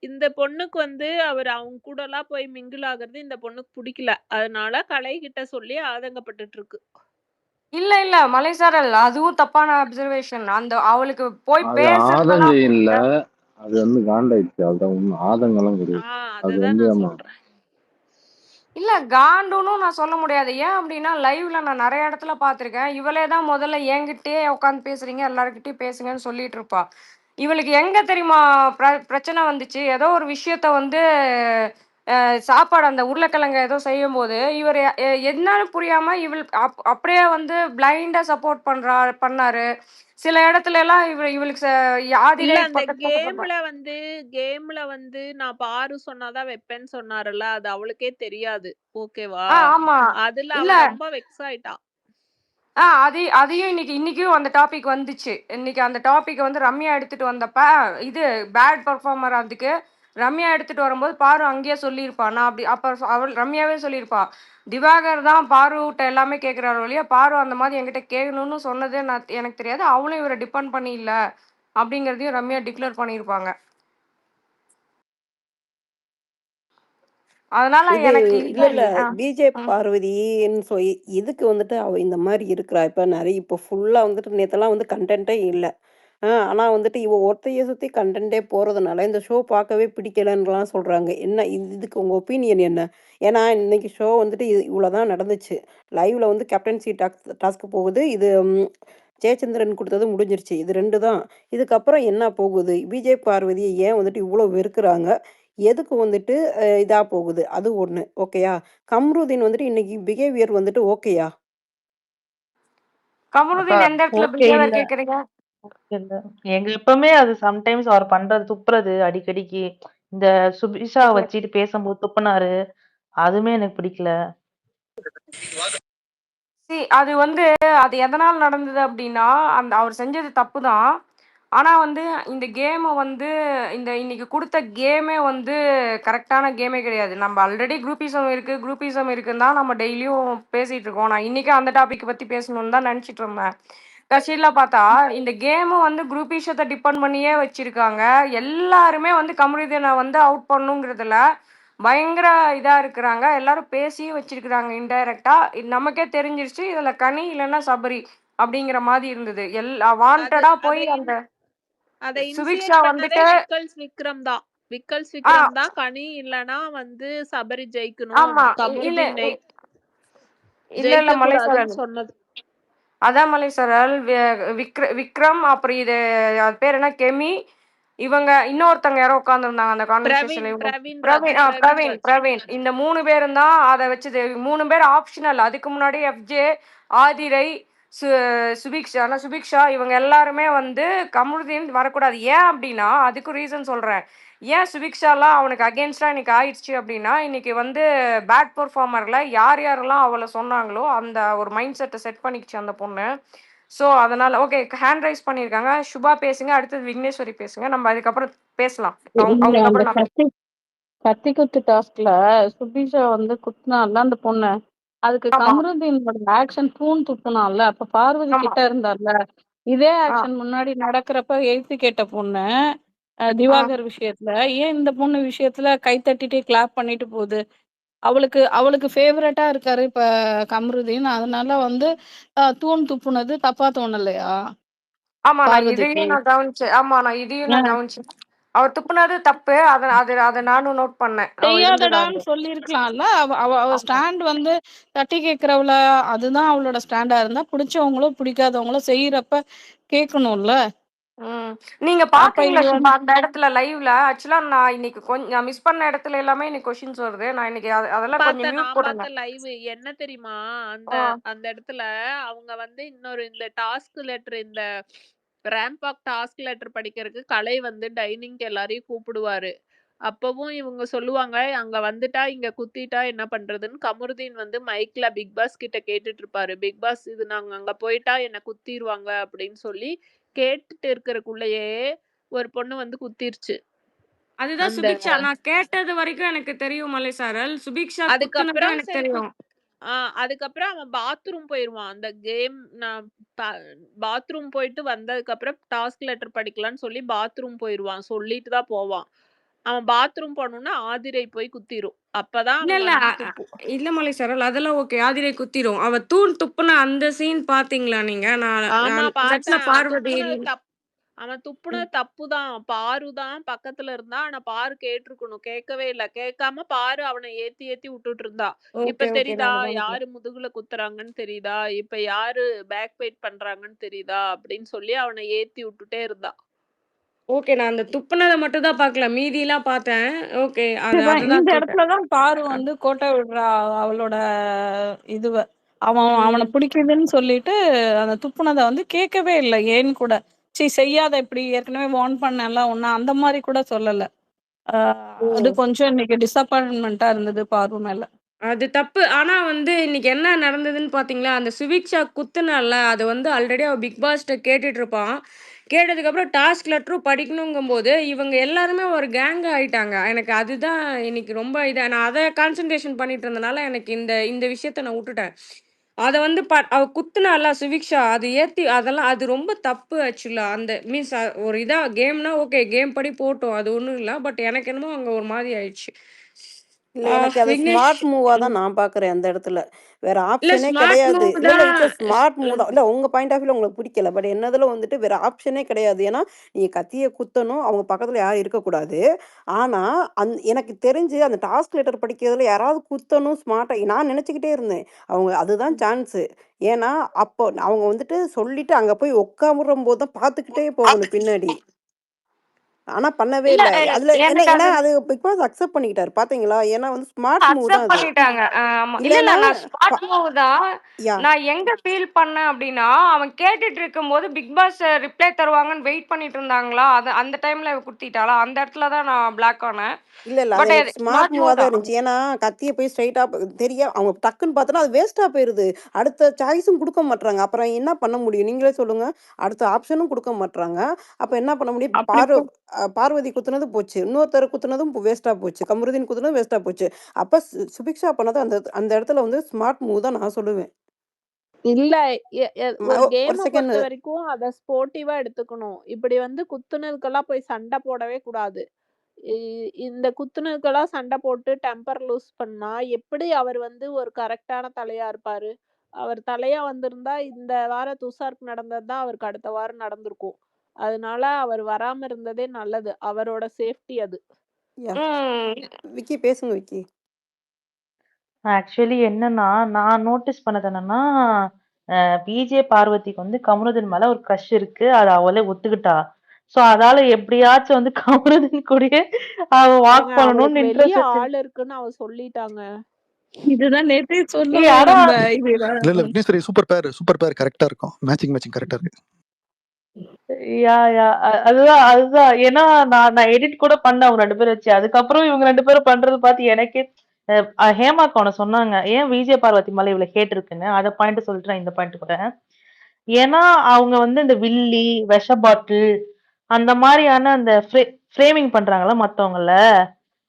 Speaker 5: இந்த பொண்ணுக்கு வந்து அவங்க கூடலாம் போய் மிங்கிள் ஆகுறது இந்த பொண்ணுக்கு பிடிக்கல. அதனால கலை கிட்ட சொல்லி ஆதங்கப்பட்டுட்டு இருக்கு.
Speaker 6: இல்ல மலைசாரல் அதுவும் தப்பான அப்சர்வேஷன். அந்த அவளுக்கு போய்
Speaker 8: அது
Speaker 6: பேசுறதெல்லாம்
Speaker 8: ஆதங்கம் இல்ல, அது வந்து காண்டாயிடுச்சு. அதுதான் உண்மை. ஆதங்கம்லாம் கிடையாது. அது
Speaker 5: அததான்
Speaker 8: வந்து
Speaker 5: நான்
Speaker 8: ஆமா
Speaker 5: சொல்றேன்.
Speaker 6: இல்ல காண்டுன்னும் நான் சொல்ல முடியாது. ஏன் அப்படின்னா லைவ்ல நான் நிறைய இடத்துல பார்த்திருக்கேன். இவளே தான் முதல்ல என்கிட்டயே உட்காந்து பேசுறீங்க, எல்லார்கிட்டயும் பேசுங்கன்னு சொல்லிட்டு இருப்பா. இவளுக்கு எங்க தெரியுமா பிரச்சனை வந்துச்சு? ஏதோ ஒரு விஷயத்த வந்து சாப்பாடு அந்த உருளைக்கிழங்க ஏதோ செய்யும்போது இவர் என்னன்னு புரியாம இவள் அப்படியே வந்து பிளைண்டா சப்போர்ட் பண்ணாரு. சில இடத்துல எல்லாம் இவளுக்கு
Speaker 5: இல்ல
Speaker 6: ஆதிரை
Speaker 5: அந்த
Speaker 6: பக்கத்துல
Speaker 5: கேம்ல வந்து நான் பாரு சொன்னாதான் வைப்பேன்னு சொன்னாருல்ல, அது அவளுக்கே தெரியாது. ஓகேவா?
Speaker 6: ஆமா.
Speaker 5: அதுல
Speaker 6: இல்ல
Speaker 5: அவ ரொம்ப வெக்ஸ் ஆயிட்டா.
Speaker 6: அதையும் இன்னைக்கும் அந்த டாபிக் வந்துச்சு. இன்னைக்கு அந்த டாபிக் வந்து ரம்யா எடுத்துட்டு வந்தப்ப இது பேட் பர்ஃபார்மர் அதுக்கு ரம்யா எடுத்துட்டு வரும்போது பாரு அங்கேயே சொல்லியிருப்பா. நான் அப்படி அப்ப அவள் ரம்யாவே சொல்லியிருப்பா. திவாகர் தான் பாருட்ட எல்லாமே கேட்கிறாரு ஒழிய பாரு அந்த மாதிரி என்கிட்ட கேட்கணும்னு சொன்னதே எனக்கு தெரியாது. அவளும் இவரை டிபெண்ட் பண்ணி இல்ல அப்படிங்கறதையும் ரம்யா டிக்ளேர் பண்ணியிருப்பாங்க. அதனால
Speaker 1: இது
Speaker 6: எனக்கு
Speaker 1: இல்ல. பிஜே பார்வதின்னு சொல்லி எதுக்கு வந்துட்டு அவ இந்த மாரி இருக்கிறா? இப்ப நெறைய இப்போ ஃபுல்லா வந்துட்டு நேத்தெல்லாம் வந்து கன்டென்ட்டே இல்ல. ஆனா வந்துட்டு இவ ஒருத்தைய சுத்தி கன்டென்ட்டே போறதுனால, இந்த ஷோ பார்க்கவே பிடிக்கலன்னுலாம் சொல்றாங்க. என்ன இதுக்கு உங்க ஒப்பீனியன் என்ன? ஏன்னா இன்னைக்கு ஷோ வந்துட்டு இவ்வளோதான் நடந்துச்சு. லைவ்ல வந்து கேப்டன்சி டாஸ்க் போகுது. இது ஜெயச்சந்திரன் குடுத்தது முடிஞ்சிருச்சு. இது 2 தான். இதுக்கப்புறம் என்ன போகுது? விஜய் பார்வதிய ஏன் வந்துட்டு இவ்ளோ வெறுக்குறாங்க? எதுக்கு வந்துட்டு இதா போகுது? அது 1. ஓகேயா? கம்ருதீன் வந்துட்டு இன்னைக்கு பிஹேவியர் வந்துட்டு ஓகேயா?
Speaker 6: கமருதீன் எந்த இடத்துல
Speaker 9: ஓகே இல்ல.
Speaker 6: பிஹேவியர் கேக்குறீங்க?
Speaker 9: ஓகே இல்ல. எங்க எப்பவுமே அது சம்டைம்ஸ் அவர் பண்றது துப்புறது அடிக்கடிக்கு. இந்த சுபிஷா வச்சுட்டு பேசும்போது துப்புனாரு. அதுவுமே எனக்கு பிடிக்கல.
Speaker 6: அது வந்து அது எதனால நடந்தது அப்படின்னா அவர் செஞ்சது தப்பு தான். ஆனா வந்து இந்த கேமை வந்து இன்னைக்கு கொடுத்த கேமே வந்து கரெக்டான கேமே கிடையாது. நம்ம ஆல்ரெடி குரூப்பிசம் இருக்குன்னு தான் நம்ம டெய்லியும் பேசிட்டு இருக்கோம். நான் இன்னைக்கு அந்த டாபிக் பத்தி பேசணும்னு தான் நினைச்சிட்டு இருந்தேன். கடைசியில பார்த்தா இந்த கேமும் வந்து குரூப்பிஷத்தை டிபெண்ட் பண்ணியே வச்சிருக்காங்க. எல்லாருமே வந்து கமருதீனை வந்து அவுட் பண்ணுங்கிறதுல பயங்கர இதா இருக்கிறாங்க. எல்லாரும் பேசியும் வச்சிருக்கிறாங்க இன்டைரக்டா. நமக்கே தெரிஞ்சிருச்சு இதுல கனி இல்லைன்னா சபரி அப்படிங்கிற மாதிரி இருந்தது. வாண்டடா போய் அந்த
Speaker 5: அதை
Speaker 6: சுபிக்ஷா
Speaker 5: இனிஷியேட் பண்ணதே
Speaker 6: வந்துட்டு
Speaker 5: விக்கல்ஸ் விக்ரம் தான். விக்கல்ஸ் விக்ரம் தான் கனி இல்லனா வந்து சபரி ஜெயிக்கணும்,
Speaker 6: ஆமா
Speaker 5: கமருதீன்
Speaker 6: இல்ல
Speaker 5: ஜெயிக்க
Speaker 6: மலேசரன்
Speaker 5: கூடாதுன்னு சொன்னது.
Speaker 6: அதான் மலேசரல் விக்ரம் அப்புறம் இது அது பேர் என்ன கெமி இவங்க இன்னொருத்தங்க யாரோ உட்காந்துருந்தாங்க அந்த கான்வர்சேஷன்ல. பிரவீன் இந்த 3 பேரும் தான் அதை வச்சது. 3 பேர் ஆப்ஷனல். அதுக்கு முன்னாடி எஃப்ஜே, ஆதிரை, சுபிக்ஷா இவங்க எல்லாருமே வந்து கமருதீன் வரக்கூடாது. ஏன் அப்படின்னா அதுக்கு ரீசன் சொல்றேன். ஏன் சுபிக்ஷாலாம் அவனுக்கு அகேன்ஸ்டா இன்னைக்கு ஆயிடுச்சு அப்படின்னா இன்னைக்கு வந்து பேட் பெர்ஃபார்மர்ல யாரெல்லாம் அவளை சொன்னாங்களோ அந்த ஒரு மைண்ட் செட்டை செட் பண்ணிக்கிச்சு அந்த பொண்ணு. ஸோ அதனால ஓகே ஹேண்ட் ரைஸ் பண்ணியிருக்காங்க. சுபா பேசுங்க, அடுத்தது விக்னேஸ்வரி பேசுங்க. நம்ம அதுக்கப்புறம் பேசலாம்.
Speaker 10: இல்ல அந்த
Speaker 6: அவங்க
Speaker 10: கத்தி குத்து டாஸ்க்ல சுபிஷா வந்து குத்துனால அந்த பொண்ணு அதுக்கு கமருதீனோட ஆக்ஷன் பூன் துப்புனால அப்ப பார்வதி கிட்ட இருந்தார்ல இதே ஆக்ஷன் முன்னாடி நடக்கிறப்ப எழுத்து கேட்ட பொண்ணு திவாகர் விஷயத்துல ஏன் இந்த பொண்ணு விஷயத்துல கை தட்டிட்டு கிளாப் பண்ணிட்டு போகுது. அவளுக்கு ஃபேவரட்டா இருக்காரு இப்ப கமருதீன். அதனால வந்து தூண் துப்புனது தப்பா தோணலையா
Speaker 6: ஆமா நான்
Speaker 10: பார்வதிக்கு?
Speaker 6: இதையும் நான் கவனிச்சேன். நான் கவனிச்சேன். அவர் துப்புனது தப்பு. அதை நானும் நோட் பண்ணேன். அவர் இருந்தது
Speaker 10: செய்யாதடான்னு சொல்லியிருக்கலாம்ல. அவ ஸ்டாண்ட் வந்து தட்டி கேட்கிறவள அதுதான் அவளோட ஸ்டாண்டா இருந்தா பிடிச்சவங்களோ பிடிக்காதவங்களோ செய்யறப்ப கேட்கணும்ல.
Speaker 6: நீங்க
Speaker 10: அப்ப
Speaker 6: பாத்தீங்களா
Speaker 10: இது
Speaker 6: சுபா அந்த இடத்துல லைவ்ல? ஆக்சுவலா நான் இன்னைக்கு கொஞ்சம் நான் மிஸ் பண்ண இடத்துல எல்லாமே எனக்கு கொஸ்டின்ஸ் வருது. நான் இன்னைக்கு அதெல்லாம் கொஞ்சம் மியூட்
Speaker 5: நான்
Speaker 6: போடுங்க.
Speaker 5: பார்த்த லைவ் என்ன தெரியுமா, அந்த இடத்துல அவங்க வந்து இன்னொரு இந்த டாஸ்க் லெட்டர் இந்த ரேம்பாக் டாஸ்க் லெட்டர் படிக்கிறதுக்கு கலை வந்து டைனிங்க்கு எல்லாரையும் கூப்பிடுவாரு. அப்பவும் இவங்க சொல்லுவாங்க அங்க வந்துட்டா இங்க குத்திட்டா என்ன பண்றதுன்னு. கமருதீன் வந்து மைக்ல பிக் பாஸ் கிட்ட கேட்டுட்டு இருப்பாரு. பிக் பாஸ் இது நாங்க அங்க போயிட்டா என்ன குத்திடுவாங்க அப்படின்னு சொல்லி கேட்டுட்டு இருக்கிறதுக்குள்ளேயே ஒரு பொண்ணு வந்து குத்திருச்சு.
Speaker 6: அதுதான்
Speaker 5: அந்த
Speaker 6: சுபிக்ஷா. நான் கேட்டது வரைக்கும் எனக்கு தெரியும் மலைசாரல். சுபிக்ஷா குத்துனது
Speaker 5: அதுக்கப்புறம்
Speaker 6: எனக்கு
Speaker 5: சரி
Speaker 6: தெரியும்.
Speaker 5: அதுக்கப்புறம் அவன் பாத்ரூம் போயிருவான். அந்த கேம் நான் பாத்ரூம் போயிட்டு வந்ததுக்கப்புறம் டாஸ்க் லெட்டர் படிக்கலான்னு சொல்லி பாத்ரூம் போயிருவான். சொல்லிட்டு தான் போவான். அவன் பாத்ரூம் போனோம்னா ஆதிரை போய் குத்திரும். அப்பதான்
Speaker 6: இல்ல,
Speaker 5: அவன்
Speaker 6: இல்ல.
Speaker 5: வந்து
Speaker 6: இல்ல மலைசாரல். அதெல்லாம் ஓகே. ஆதிரை குத்திரும். அவ தூண் துப்புன அந்த சீன் பாத்தீங்களா நீங்க? நான்
Speaker 5: ஆமா
Speaker 6: அந்த இடத்துல
Speaker 5: பார்த்தேன்.
Speaker 6: பார்வதி
Speaker 5: அவன் துப்புனது தப்புதான். பாரு தான் பக்கத்துல இருந்தா. ஆனா பாரு கேட்டிருக்கணும். கேட்கவே இல்ல. கேட்காம பாரு அவனை ஏத்தி ஏத்தி விட்டுட்டு இருந்தா. இப்ப
Speaker 6: ஓகே, ஓகே.
Speaker 5: தெரியுதா
Speaker 6: நான் கவனிக்கல.
Speaker 5: யாரு முதுகுல குத்துறாங்கன்னு தெரியுதா? இப்ப யாரு பேக் பைட் பண்றாங்கன்னு தெரியுதா? அப்படின்னு சொல்லி அவனை ஏத்தி விட்டுட்டே இருந்தா.
Speaker 6: ஓகே. நான் அந்த துப்புனத மட்டும் தான் பார்க்கல. மீதிலாம் பார்த்தேன். ஓகே.
Speaker 10: இதுதான்
Speaker 6: அதுதான்
Speaker 10: இந்த
Speaker 6: கேட்டேன்.
Speaker 10: இடத்துலதான் பாரு வந்து கோட்டை விடுறா அவளோட இதுவ. அவனை
Speaker 6: ம்.
Speaker 10: பிடிக்குதுன்னு சொல்லிட்டு அந்த துப்புனதை வந்து கேட்கவே இல்லை. ஏன்னு கூட செய்யாத, இப்படி ஏற்கனவே வார்ன் பண்ணல ஒன்னா அந்த மாதிரி கூட சொல்லல.
Speaker 6: ஓ!
Speaker 10: அது கொஞ்சம் இன்னைக்கு டிசப்பாயின்மெண்டா இருந்தது பாரு மேல.
Speaker 6: அது தப்பு. ஆனா வந்து இன்னைக்கு என்ன நடந்ததுன்னு பார்த்தீங்களா? அந்த சுவிக்ஷா குத்துனால்ல, அது வந்து ஆல்ரெடி அவ பிக் பாஸ்ட்ட கேட்டுட்டு இருப்பான். கேட்டதுக்கப்புறம் டாஸ்க் லெட்டரும் படிக்கணுங்கும்போது, இவங்க எல்லாருமே ஒரு கேங் ஆயிட்டாங்க. எனக்கு அதுதான் இன்னைக்கு ரொம்ப நான் அத கான்சன்ட்ரேஷன் பண்ணிட்டு இருந்தனால, எனக்கு இந்த இந்த விஷயத்த நான் உட்டுட்டேன். அத வந்து அவ குத்துனால்ல சுவிக்ஷா, அது ஏத்தி அதெல்லாம் அது ரொம்ப தப்பு ஆக்சுவலா. அந்த மீன்ஸ் ஒரு கேம்னா ஓகே. கேம் படி போட்டும். அது ஒண்ணும் இல்ல. பட் எனக்கு என்னமோ அங்க ஒரு மாதிரி ஆயிடுச்சு.
Speaker 1: இல்ல எனக்கு அது
Speaker 6: விக்னேஷ்.
Speaker 1: ஸ்மார்ட் மூவா தான் நான் பார்க்குறேன் அந்த இடத்துல. வேற
Speaker 6: இல்ல
Speaker 1: ஆப்ஷனே
Speaker 6: ஸ்மார்ட்
Speaker 1: கிடையாது.
Speaker 6: மூவ்
Speaker 1: இல்ல, இல்ல
Speaker 6: தான்.
Speaker 1: இட்ஸ் ஸ்மார்ட் மூவ் தான். இல்ல உங்க பாயிண்ட் ஆஃப் வியூல உங்களுக்கு பிடிக்கல. பட் என்னதுல வந்துட்டு வேற ஆப்ஷனே கிடையாது. ஏன்னா, நீங்க கத்திய குத்தணும். அவங்க பக்கத்துல யாரும் இருக்கக்கூடாது. ஆனா, எனக்கு தெரிஞ்சு அந்த டாஸ்க் லெட்டர் படிக்கிறதுல யாராவது குத்தணும் ஸ்மார்ட்டா நான் நினைச்சுக்கிட்டே இருந்தேன். அவங்க அதுதான் சான்ஸு. ஏன்னா, அப்போ அவங்க வந்துட்டு சொல்லிட்டு அங்க போய் உட்காரும்போது தான் பார்த்துக்கிட்டே போகணும் பின்னாடி. ஆனா பண்ணவே
Speaker 6: இல்ல
Speaker 1: இல்ல. அதுல என்ன
Speaker 6: எனக்கு
Speaker 1: ஏன்னா
Speaker 6: அது
Speaker 1: அது பிக் பாஸ் அக்செப்ட் பண்ணிக்கிட்டாரு. பார்த்தீங்களா? ஏன்னா வந்து ஸ்மார்ட் மூவ் தான்
Speaker 6: அக்செப்ட்
Speaker 1: அது.
Speaker 6: பண்ணிட்டாங்க. ஆமா. இல்ல, இல்ல.
Speaker 1: இல்லன்னா
Speaker 6: நான்
Speaker 1: ப
Speaker 6: ஸ்மார்ட் மூவ் தான்.
Speaker 1: யாஹ்!
Speaker 6: நான் எங்க ஃபீல் பண்ணேன் அப்டின்னா, அவன் கேட்டுட்டு இருக்கும்போது பிக் பாஸ் ரிப்ளை தருவாங்கன்னு வெயிட் பண்ணிட்டு இருந்தாங்களா? அந்த டைம்ல இவ குத்திட்டாளா? அந்த இடத்துல தான் நான் பிளாக் ஆனேன்.
Speaker 1: இல்ல, இல்ல. அது
Speaker 6: பட்
Speaker 1: எனக்கு
Speaker 6: அது
Speaker 1: ஸ்மார்ட்
Speaker 6: ஸ்மார்ட்
Speaker 1: மூவா
Speaker 6: மூவ்
Speaker 1: தான்
Speaker 6: தான்.
Speaker 1: இருந்துச்சு. ஏன்னா, கத்திய போய் ஸ்ட்ரெயிட்டா அவங்க டக்குன்னு பார்த்தோன்னா, அது வேஸ்ட்டா போயிருது. அடுத்த சாய்ஸும் குடுக்க மாட்றாங்க. அப்புறம் என்ன பண்ண முடியும்? நீங்களே சொல்லுங்க. அடுத்த ஆப்ஷனும் குடுக்க மாட்றாங்க. அப்ப என்ன பண்ண முடியும்? இப்ப
Speaker 10: அப்படி
Speaker 1: பார்வதி குத்துனது போச்சு. இன்னொருத்தர் குத்துனதும் வேஸ்ட்டா போச்சு. கமருதீன் குத்துனதும் வேஸ்ட்டா போச்சு. அப்ப சுபிக்ஷா பண்ணது அந்த அந்த இடத்துல வந்து ஸ்மார்ட் மூவ் தான் நான் சொல்லுவேன்.
Speaker 5: இல்ல. ஒரு
Speaker 1: ஒரு
Speaker 5: கேம
Speaker 1: செகண்ட்.
Speaker 5: பொறுத்தவரைக்கும் அத ஸ்போர்ட்டிவா எடுத்துக்கணும். இப்படி வந்து குத்துனதுக்கெல்லாம் போய் சண்டை போடவே கூடாது. இ இந்த குத்துனதுக்கெல்லாம் சண்டை போட்டு டெம்பர் லூஸ் பண்ணா, எப்படி அவர் வந்து ஒரு கரெக்ட்டான தலையா இருப்பாரு? அவர் தலையா வந்திருந்தா, இந்த வாரம் துஷாருக்கு நடந்தது தான் அவருக்கு அடுத்த வாரம் நடந்திருக்கும். அதனால அவர் வராம இருந்ததே நல்லது. அவரோட சேஃப்டி அது.
Speaker 1: யாஹ்!
Speaker 6: ம்.
Speaker 1: விக்கி பேசுங்க விக்கி.
Speaker 9: ஆக்சுவலி என்னன்னா, நான் நோட்டீஸ் பண்ணது என்னன்னா, விஜே பார்வதிக்கு வந்து கமருதீன் மேல ஒரு க்ரஷ் இருக்கு. அத அவளே ஒத்துக்கிட்டா. சோ, அதால எப்படியாச்சும் வந்து கமருதீன் கூடயே அவ வாக்
Speaker 5: ஏங்க அவளுக்கு
Speaker 9: பண்ணணும்னு
Speaker 5: வெளிய
Speaker 9: இன்ட்ரெஸ்ட் வச்சு
Speaker 5: ஆள் இருக்குன்னு அவ சொல்லிட்டாங்க.
Speaker 10: இதுதான் நேத்தே
Speaker 9: ஏய்
Speaker 10: சொன்னோம்
Speaker 9: ஆனா
Speaker 10: நம்ம இதுல.
Speaker 11: இல்ல விக்னேஸ்வரி சூப்பர் பேர் கரெக்டா இருக்கும். மேட்சிங் கரெக்டா இருக்கு.
Speaker 9: யா அதுதான். ஏன்னா நான் எடிட் கூட பண்ணேன் அவங்க 2 பேரும் வச்சு. அதுக்கப்புறம் இவங்க 2 பேரும் பண்றது பார்த்து எனக்கே ஹேமாக்கு ஒண்ணு சொன்னாங்க. ஏன் விஜய் பார்வதி மேல இவ்வளவு ஹேட் இருக்குன்னு. அத பாயிண்ட் சொல்லிட்டு நான் இந்த பாயிண்ட் கூட. ஏன்னா அவங்க வந்து இந்த வில்லி, விஷ பாட்டில் அந்த மாதிரியான அந்த ஃப்ரேமிங் பண்றாங்கல்ல மத்தவங்கள.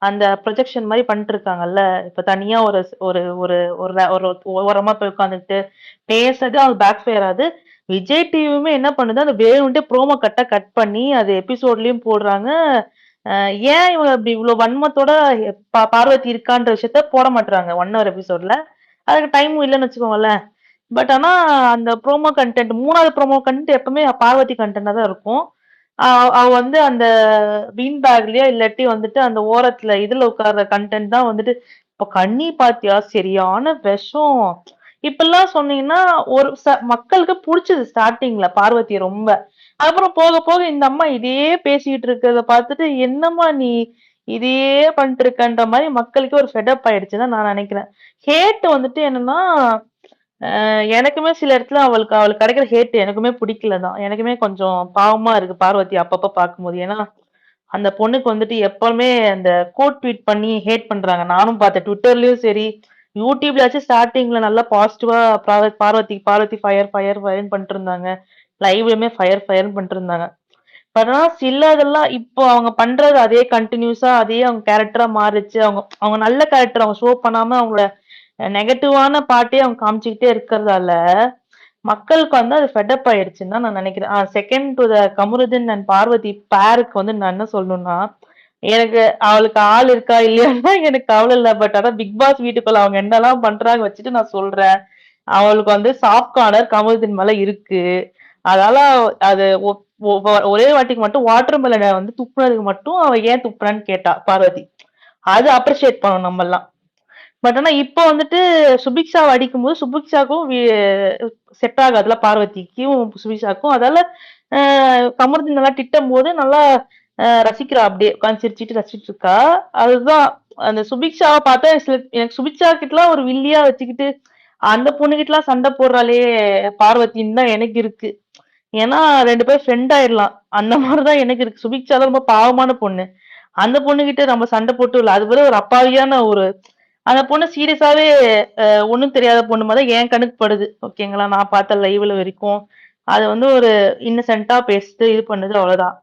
Speaker 9: அந்த ப்ரொஜெக்ஷன் மாதிரி பண்ணிட்டு இருக்காங்கல்ல. இப்ப தனியா ஒரு ஒரு ஒரு ஒரு ஒரு ஓரமா போய் உட்கார்ந்துட்டு பேசுறது அவங்க பேக் ஃபயர் ஆகுது. விஜய் டிவியுமே என்ன பண்ணுது, அந்த வேணும்ட்டே ப்ரோமோ கட் பண்ணி அது எபிசோட்லயும் போடுறாங்க. ஏன் இவங்க இப்படி இவ்வளவு வன்மத்தோட பார்வதி இருக்கான்ற விஷயத்த போட மாட்டாங்க 1 ஹவர் எபிசோட்ல. அதுக்கு டைமும் இல்லைன்னு வச்சுக்கோங்களேன். பட் ஆனா அந்த ப்ரோமோ கண்டென்ட் 3வது ப்ரோமோ கண்டென்ட் எப்பவுமே பார்வதி கண்டென்ட்டா தான் இருக்கும். அவ வந்து அந்த பீன் பேக்லயோ இல்லாட்டி வந்துட்டு அந்த ஓரத்துல இதுல உட்கார்ற கண்டென்ட் தான் வந்துட்டு இப்ப கண்ணி பாத்தியா சரியான விஷம். இப்பெல்லாம் சொன்னீங்கன்னா ஒரு மக்களுக்கு புடிச்சது ஸ்டார்டிங்ல பார்வதிய ரொம்ப. அப்புறம் போக போக இந்த அம்மா இதையே பேசிட்டு இருக்கிறத பார்த்துட்டு என்னம்மா நீ இதையே பண்ணிட்டு இருக்கன்ற மாதிரி மக்களுக்கு ஒரு ஃபெடப் ஆயிடுச்சுன்னு நான் நினைக்கிறேன். ஹேட் வந்துட்டு என்னன்னா எனக்குமே சில இடத்துல அவளுக்கு கிடைக்கிற ஹேட் எனக்குமே பிடிக்கலதான். எனக்குமே கொஞ்சம் பாவமா இருக்கு பார்வதி அப்பப்ப பார்க்கும்போது. ஏன்னா அந்த பொண்ணுக்கு வந்துட்டு எப்பவுமே அந்த கோட் ட்வீட் பண்ணி ஹேட் பண்றாங்க. நானும் பார்த்தேன் ட்விட்டர்லயும் சரி யூடியூப்லயாச்சும் ஸ்டார்டிங்ல நல்லா பாசிட்டிவா பார்வதி ஃபயர் பண்ணிட்டு இருந்தாங்க. லைவ்லயுமே ஃபயர் பண்ணிட்டு இருந்தாங்க. பட் ஆனா சிலதெல்லாம் இப்போ அவங்க பண்றது அதே கண்டினியூஸா அதே அவங்க கேரக்டரா மாறிச்சு. அவங்க நல்ல கேரக்டர் அவங்க ஷோ பண்ணாம அவங்களோட நெகட்டிவான பார்ட்டே அவங்க காமிச்சுக்கிட்டே இருக்கிறதால, மக்களுக்கு வந்து அது ஃபெட் ஆயிடுச்சுன்னு தான் நான் நினைக்கிறேன். Second to the Kamaruddin and Parvathi பேருக்கு வந்து நான் என்ன சொல்லணும்னா, எனக்கு அவளுக்கு ஆள் இருக்கா இல்லையான்னா எனக்கு கவலை இல்ல. பட் ஆனா பிக் பாஸ் வீட்டுக்குள்ள அவங்க என்னலாம் பண்றாங்க வச்சுட்டு நான் சொல்றேன். அவளுக்கு வந்து சாஃப்ட் கார்னர் கமருதீன் மேல இருக்கு. அதனால அது ஒரே வாட்டிக்கு மட்டும் வாட்டர் மெலனை வந்து துப்புனதுக்கு மட்டும் அவ ஏன் துப்புனான்னு கேட்டா பார்வதி. அது அப்ரிஷியேட் பண்ணணும் நம்மலாம். பட் ஆனா இப்போ வந்துட்டு சுபிக்ஷாவை அடிக்கும்போது சுபிக்ஷாக்கும் செட் ஆகாதுல பார்வதிக்கும் சுபிக்ஷாக்கும். அதால கமருதீன் நல்லா திட்டும் போது நல்லா ரசிக்கிறா, அப்படியே உட்காந்து சிரிச்சிட்டு ரசிச்சிட்டு இருக்கா. அதுதான் அந்த சுபிக்ஷாவை பார்த்தா எனக்கு சுபிக்ஷா கிட்டலாம் ஒரு வில்லியா வச்சுக்கிட்டு அந்த பொண்ணுகிட்டலாம் சண்டை போடுறாளே பார்வதின்னு தான் எனக்கு இருக்கு. ஏன்னா 2 பேரும் ஃப்ரெண்ட் ஆயிடலாம் அந்த மாதிரிதான் எனக்கு இருக்கு. சுபிக்ஷா தான் ரொம்ப பாவமான பொண்ணு. அந்த பொண்ணுகிட்ட நம்ம சண்டை போட்டு இல்ல, அது ஒரு அப்பாவியான ஒரு அந்த பொண்ணு சீரியஸாவே ஒண்ணும் தெரியாத பொண்ணு மாதிரி என் கணக்கு படுது. ஓகேங்களா, நான் பார்த்த லைவ்ல வரைக்கும் அது வந்து ஒரு இன்னசென்ட்டா பேசிட்டு இது பண்ணுது, அவ்வளவுதான்.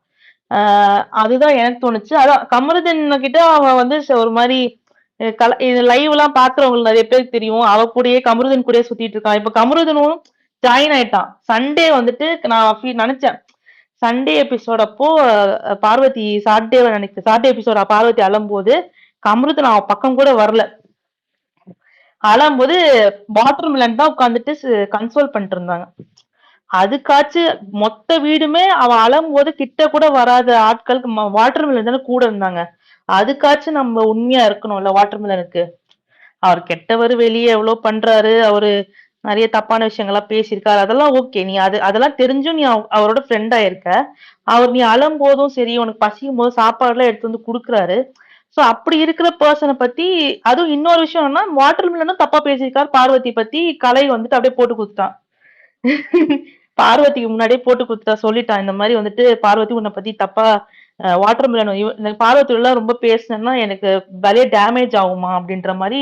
Speaker 9: அதுதான் எனக்கு தோணுச்சு. அதான் கமருதீன் கிட்ட அவன் வந்து ஒரு மாதிரி இது லைவ் எல்லாம் பாக்குறவங்களுக்கு நிறைய பேருக்கு தெரியும். அவ கூடயே கமருதீன் கூடயே சுத்திட்டு இருக்கான். இப்ப கமருதீனும் ஜாயின் ஆயிட்டான். சண்டே வந்துட்டு நான் நினைச்சேன் சண்டே எபிசோட் அப்போ பார்வதி சாட்டர்டே எபிசோட பார்வதி அழும்போது கமருதீன் அவன் பக்கம் கூட வரல. அழும்போது வாட்டர் மிலன் தான் உட்காந்துட்டு கன்சோல் பண்ணிட்டு இருந்தாங்க. அதுக்காச்சு மொத்த வீடுமே அவ அழும்போது கிட்ட கூட வராத ஆட்களுக்கு வாட்டர் மிலன் தானே கூட இருந்தாங்க. அதுக்காச்சும் நம்ம உண்மையா இருக்கணும்ல வாட்டர் மிலனுக்கு. அவர் கெட்டவர், வெளியே எவ்வளவு பண்றாரு, அவரு நிறைய தப்பான விஷயங்கள்லாம் பேசியிருக்காரு, அதெல்லாம் ஓகே. நீ அதெல்லாம் தெரிஞ்சும் நீ அவரோட ஃப்ரெண்டா இருக்க. அவர் நீ அழும் போதும் சரி, உனக்கு பசிக்கும் போதும் சாப்பாடு எல்லாம் எடுத்து வந்து குடுக்குறாரு. சோ அப்படி இருக்கிற பர்சனை பத்தி அதுவும் இன்னொரு விஷயம் என்னன்னா, வாட்டர் மிலனும் தப்பா பேசியிருக்காரு பார்வதி பத்தி. கலை வந்துட்டு அப்படியே போட்டு கொடுத்தான். பார்வதிக்கு முன்னாடியே போட்டு கொடுத்தா சொல்லிட்டான், இந்த மாதிரி வந்துட்டு பார்வதி உன்னை பத்தி தப்பா வாட்டர் மிலன் பார்வதி எல்லாம் ரொம்ப பேசினேன்னா எனக்கு வலைய டேமேஜ் ஆகுமா அப்படின்ற மாதிரி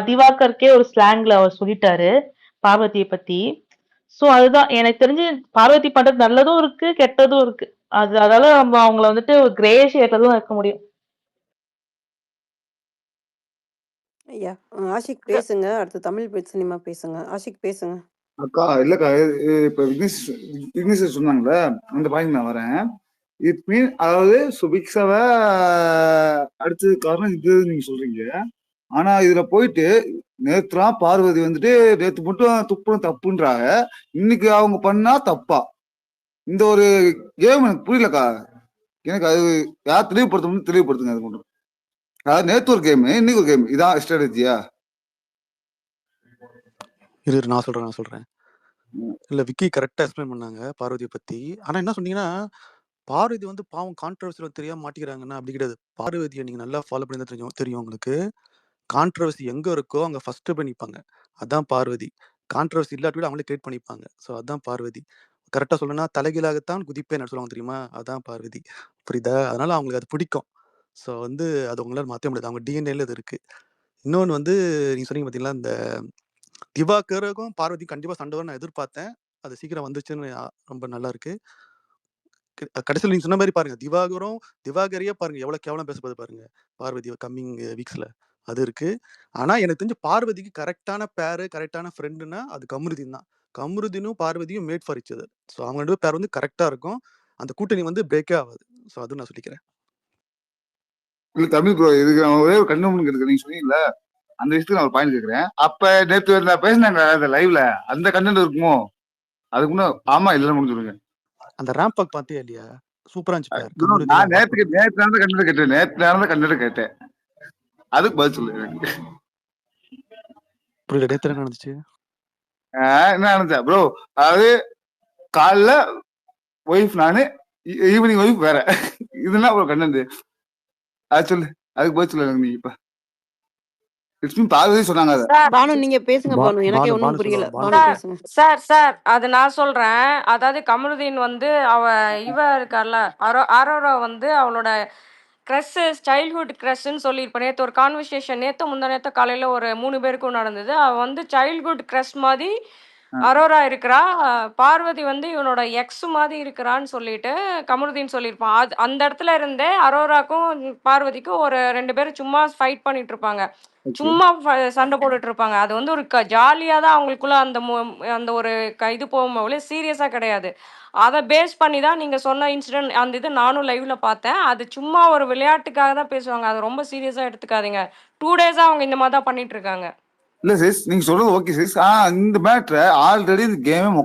Speaker 9: திவாகருக்கே ஒரு ஸ்லாங்ல அவர் சொல்லிட்டாரு பார்வதியை பத்தி. சோ அதுதான் எனக்கு தெரிஞ்சு பார்வதி பண்றது நல்லதும் இருக்கு கெட்டதும் இருக்கு. அதால நம்ம அவங்கள வந்துட்டு ஒரு கிரே ஷேட்லதான் இருக்க முடியும்.
Speaker 1: ஐயா ஆஷிக் பேசுங்க. அடுத்து தமிழ் சினிமா பேசுங்க. ஆஷிக் பேசுங்க.
Speaker 12: அக்கா இல்லக்கா, இப்ப விக்னேஷ் சொன்னாங்கல்ல, அந்த பாயிண்ட் நான் வரேன். இட் மீன் அதாவது சுபிக்ஷாவை அடுத்தது காரணம் இது நீங்க சொல்றீங்க. ஆனா இதுல போயிட்டு நேத்துலாம் பார்வதி வந்துட்டு நேத்து மட்டும் துப்பும் தப்புன்றாங்க, இன்னைக்கு அவங்க பண்ணா தப்பா? இந்த ஒரு கேம் எனக்கு புரியலக்கா. எனக்கு அது யார் தெளிவுபடுத்தணும்னு தெளிவுபடுத்துங்க. அது மட்டும் அதாவது நேத்து ஒரு கேமு, இன்னைக்கு ஒரு கேம், இதான் ஸ்ட்ராட்டஜியா?
Speaker 11: நான் சொல்றேன். இல்ல, விக்கி கரெக்டா எக்ஸ்பிளைன் பண்ணாங்க பார்வதியை பத்தி. ஆனா என்ன சொன்னீங்கன்னா, பார்வதி வந்து பாவம் கான்ட்ரவர்சியில தெரியாம மாட்டிக்கிறாங்கன்னா அப்படி கிடையாது. பார்வதியை நீங்க நல்லா ஃபாலோ பண்ணி தான் தெரியும் உங்களுக்கு. கான்ட்ரவர்சி எங்க இருக்கோ அங்க ஃபர்ஸ்ட் பண்ணிப்பாங்க. அதான் பார்வதி. கான்ட்ரவர்சி இல்லாட்டி கூட அவங்களே கிரியேட் பண்ணிப்பாங்க. ஸோ அதான் பார்வதி. கரெக்டா சொல்லணும்னா தலைகீழாகத்தான் குதிப்பேன் சொல்லுவாங்க தெரியுமா, அதான் பார்வதி. புரியுதா? அதனால அவங்களுக்கு அது பிடிக்கும். ஸோ வந்து அது உங்களால மாற்ற முடியாது, அவங்க டிஎன்ஏல அது இருக்கு. இன்னொன்று வந்து நீங்க சொன்னீங்க பார்த்தீங்களா, இந்த திவாகருக்கும் பார்வதி கண்டிப்பா சண்டை வரும் நான் எதிர்பார்த்தேன். அது சீக்கிரம் வந்துச்சுன்னு ரொம்ப நல்லா இருக்கு. கடைசியில் நீங்க சொன்ன மாதிரி பாருங்க, திவாகரையே பாருங்க எவ்வளவு கேவலம் பேசப்படுது பாருங்க பார்வதி கம்மிங் வீக்ஸ்ல. அது இருக்கு. ஆனா எனக்கு தெரிஞ்சு பார்வதிக்கு கரெக்டான பேரு, கரெக்டான ஃப்ரெண்டுன்னா அது கமருதீன் தான். கமருதீனும் பார்வதியும் மேட் ஃபார் இச் அதர். ஸோ அவங்க 2 பேர் வந்து கரெக்டா இருக்கும். அந்த கூட்டணி வந்து பிரேக்கே ஆகாது. ஸோ அது நான் சொல்லிக்கிறேன்.
Speaker 12: இல்ல தமிழ் ப்ரோ, இதுக்கு நான் ஒரே ஒரு கண்ணு இருக்கு. நீங்க சொன்னீங்கல்ல, அந்த விஷயத்துக்கு நான் ஒரு பாயிண்ட் கேட்கிறேன். அப்ப நேற்று நான் பேசினாங்க அந்த லைவ்ல, அந்த கண்டென்ட் இருக்குமோ? அதுக்கு முன்ன ஆமா இல்லைன்னு முடிஞ்சுருங்க.
Speaker 11: அந்த ரேம்ப் வாக் பாத்தியா இல்லையா? சூப்பரா இருந்துச்சு.
Speaker 12: நான் நேற்று நடந்த கண்டென்ட் கேட்டேன். அதுக்கு பதில் சொல்லு எனக்கு.
Speaker 11: புரியல, நேற்று என்ன நடந்துச்சு?
Speaker 12: என்ன நடந்துச்சா ப்ரோ? அதாவது காலைல ஒய்ஃப் நானு, ஈவினிங் ஒய்ஃப் வேற. இதுனா ஒரு கண்டென்ட். அது சொல்லு, அதுக்கு பதில் சொல்லு எனக்கு. நீ இப்ப பார்வதி சொன்னாங்க அத.
Speaker 1: பானு நீங்க பேசுங்க. பானு எனக்கே ஒண்ணும் புரியல. பானு பேசுங்க.
Speaker 6: சார் அது நான் சொல்றேன். அதாவது கமருதீன் வந்து இவ இருக்கார்ல அரோரா வந்து அவளோட க்ரஷ், சைல்ட்ஹுட் க்ரஷ்ன்னு சொல்லியிருப்பேன். நேற்று ஒரு கான்வர்சேஷன், முந்தா நேற்று காலையில் ஒரு 3 பேருக்கும் நடந்தது. அவள் வந்து சைல்ட்ஹுட் க்ரஷ் மாதிரி அரோரா இருக்கிறா. பார்வதி வந்து இவனோட எக்ஸ் மாதிரி இருக்கிறான்னு சொல்லிட்டு கமருதீன் சொல்லியிருப்பான். அந்த இடத்துல இருந்தே அரோராக்கும் பார்வதிக்கும் ஒரு 2 பேரும் சும்மா ஃபைட் பண்ணிட்டு இருப்பாங்க.
Speaker 12: ஓகே
Speaker 6: சும்மா சண்டை போட்டுட்டு இருப்பாங்க. அது வந்து ஒரு ஜாலியா தான் அவங்களுக்குள்ள அந்த ஒரு இது போகும் ஒழிய சீரியஸா கிடையாது. அத பேஸ் பண்ணி தான் நீங்க சொன்ன இன்சிடென்ட் அந்த இது நானும் லைவ்ல பார்த்தேன். அது சும்மா ஒரு விளையாட்டுக்காக தான் பேசுவாங்க. அத ரொம்ப சீரியஸா எடுத்துக்காதீங்க. 2 டேஸா அவங்க இந்த மாதிரி தான் பண்ணிட்டு இருக்காங்க.
Speaker 12: இல்ல சிஸ், நீங்க சொல்றது ஓகே சிஸ். இந்த மேட்ரை ஆல்ரெடி இந்த கேமே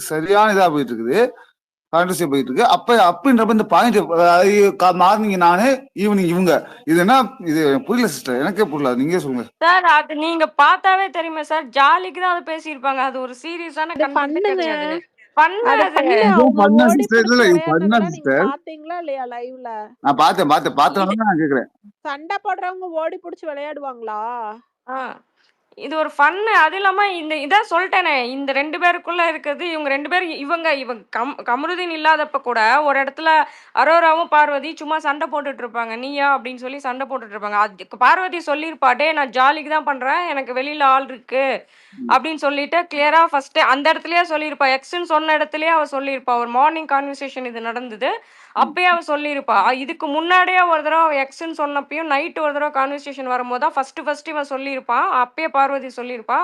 Speaker 12: சரியான இதா போயிட்டு இருக்குது, கான்ட்ரவர்சியா போயிட்டு இருக்கு. அப்படின்றப்ப இந்த பாயிண்ட் மார்னிங் நானு, ஈவினிங் இவங்க, இது என்ன இது புரியல சிஸ்டர், எனக்கே புரியல, நீங்க சொல்லுங்க
Speaker 6: சார். அது நீங்க பார்த்தாவே தெரியுமே சார், ஜாலிக்கு தான் அதை பேசியிருப்பாங்க. அது ஒரு சீரியஸான
Speaker 5: அது
Speaker 6: கண்டென்ட்
Speaker 5: பண்ணுங்க.
Speaker 6: கிடையாது. பண்ணு
Speaker 5: அது
Speaker 6: அது.
Speaker 5: பண்ணு.
Speaker 12: இதுவும்
Speaker 5: அவங்க
Speaker 12: பண்ணா
Speaker 5: ஓடி
Speaker 12: சிஸ்டர்,
Speaker 5: பிடிச்சு
Speaker 12: இல்ல இது பண்ணா
Speaker 5: விளையாடுறதெல்லாம் நீங்க
Speaker 12: சிஸ்டர்,
Speaker 5: பாத்தீங்களா இல்லையா லைவ்ல?
Speaker 12: நான் பார்த்தனால தான் நான் கேக்குறேன்.
Speaker 5: சண்டை போடுறவங்க ஓடி பிடிச்சு விளையாடுவாங்களா?
Speaker 6: ஆ. இது ஒரு ஃபன்னு. அது இல்லாம இதான் சொல்லிட்டேனே, இந்த 2 பேருக்குள்ள இருக்கிறது இவங்க 2 பேரும் இவங்க கமருதீன் இல்லாதப்ப கூட ஒரு இடத்துல அரோராவும் பார்வதி சும்மா சண்டை போட்டுட்டு இருப்பாங்க. நீயா அப்படின்னு சொல்லி சண்டை போட்டுட்டு இருப்பாங்க. அது பார்வதி சொல்லியிருப்பா, டே நான் ஜாலிக்கு தான் பண்றேன், எனக்கு வெளியில ஆள் இருக்கு அப்படின்னு சொல்லிட்டு கிளியரா ஃபர்ஸ்ட் அந்த இடத்துலயே சொல்லியிருப்பா. எக்ஸ்ன்னு சொன்ன இடத்துலயே அவ சொல்லியிருப்பா. ஒரு மார்னிங் கான்வர்சேஷன் இது நடந்தது, அப்பயே அவ சொல்லியிருப்பா. இதுக்கு முன்னாடியே ஒரு தடவை அவ எக்ஸ்ன்னு சொன்னப்பயும் நைட் ஒரு தடவை கான்வர்சேஷன் வரும்போது தான் ஃபர்ஸ்ட் இவன் சொல்லியிருப்பான். அப்பயே பார்வதி சொல்லியிருப்பா,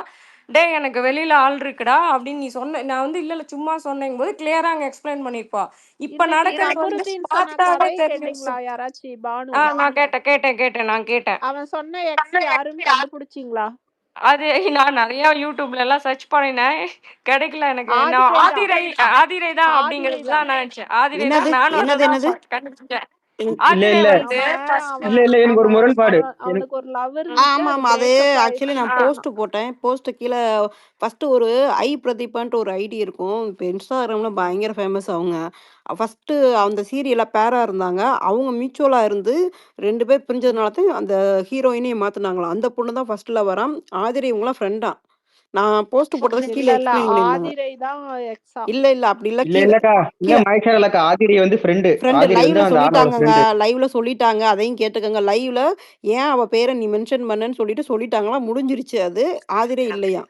Speaker 6: டே எனக்கு வெளியில ஆள் இருக்குடா அப்படின்னு நீ சொன்ன. நான் வந்து இல்ல சும்மா சொன்னேங்கும் போது கிளியரா அங்க எக்ஸ்பிளைன் பண்ணிருப்பா. இப்ப
Speaker 5: இன்னைக்கு
Speaker 6: நடக்கிறது வந்து
Speaker 5: கமருதீன் சொன்ன
Speaker 6: பார்த்தாவே
Speaker 5: கதையை
Speaker 6: தெரியும்.
Speaker 5: கேட்டீங்களா யாராச்சும்? பானு,
Speaker 6: நான் கேட்டேன் நான் கேட்டேன்.
Speaker 5: அவன் சொன்ன எக்ஸ் யாருன்னு கண்டுபிடிச்சிங்களா?
Speaker 6: அது நான் நிறைய யூடியூப்ல எல்லாம் சர்ச் பண்ணினேன், கிடைக்கல எனக்கு. நான் ஆதிரை தான் அப்படிங்கிறது தான் நான் நினைச்சேன். ஆதிரை தான்
Speaker 1: என்னது
Speaker 6: நானும்
Speaker 1: என்னது
Speaker 6: அதான்
Speaker 1: என்னது
Speaker 6: கண்டுபிடிச்சேன்.
Speaker 7: இல்ல
Speaker 6: ஆதிரை
Speaker 7: இல்ல
Speaker 6: வந்து
Speaker 7: இல்ல இல்ல எனக்கு ஒரு முரண்பாடு.
Speaker 5: அவனுக்கு ஒரு லவர்
Speaker 1: ஆமா
Speaker 5: இருக்கு, அது
Speaker 1: ஆமா அது
Speaker 5: பிரேக்கப்
Speaker 1: ஆக்சுவலி நான்
Speaker 5: ஆயிடுச்சு.
Speaker 1: போஸ்ட் போட்டேன். போஸ்ட் கீழே ஃபர்ஸ்ட் ஒரு பிரதீபான்ட்டு ஒரு ஐடி இருக்கும். இப்போ இன்ஸ்டாகிராம்ல பயங்கர ஃபேமஸ் அவங்க. ஃபர்ஸ்ட் அந்த சீரியல்ல பேரா இருந்தாங்க. அவங்க மியூச்சுவலா இருந்து 2 பேர் பிரிஞ்சதுனால தான் அந்த ஹீரோயினையும் மாத்துனாங்களாம். அந்த பொண்ணு தான் ஃபர்ஸ்ட்ல வரான். ஆதிரை இவங்களாம் ஃப்ரெண்டா. நான் போஸ்ட் போட்டதை
Speaker 5: இல்ல
Speaker 1: கீழே
Speaker 5: இல்ல
Speaker 1: எக்ஸ்பிளைன் பண்ணியிருந்தாங்க.
Speaker 5: ஆதிரை தான் எக்ஸா.
Speaker 1: இல்ல அப்படி இல்ல,
Speaker 7: இல்ல
Speaker 1: கீழே
Speaker 7: இல்லக்கா, இல்ல
Speaker 1: கீழே
Speaker 7: மகேஷ் இல்லக்கா, ஆதிரி வந்து ஃப்ரெண்டு.
Speaker 1: ஃப்ரெண்டு
Speaker 7: ஆதிரி வந்து
Speaker 1: லைவ்ல
Speaker 7: அந்த ஆனோட
Speaker 1: சொல்லிட்டாங்கங்க.
Speaker 7: ஃப்ரெண்டு.
Speaker 1: லைவ்ல சொல்லிட்டாங்க. அதையும் கேட்டுக்கங்க. லைவ்ல ஏன் அவ பேரை நீ மென்ஷன் பண்ணன்னு சொல்லிட்டாங்களா, முடிஞ்சிருச்சு. அது ஆதிரே இல்லையா.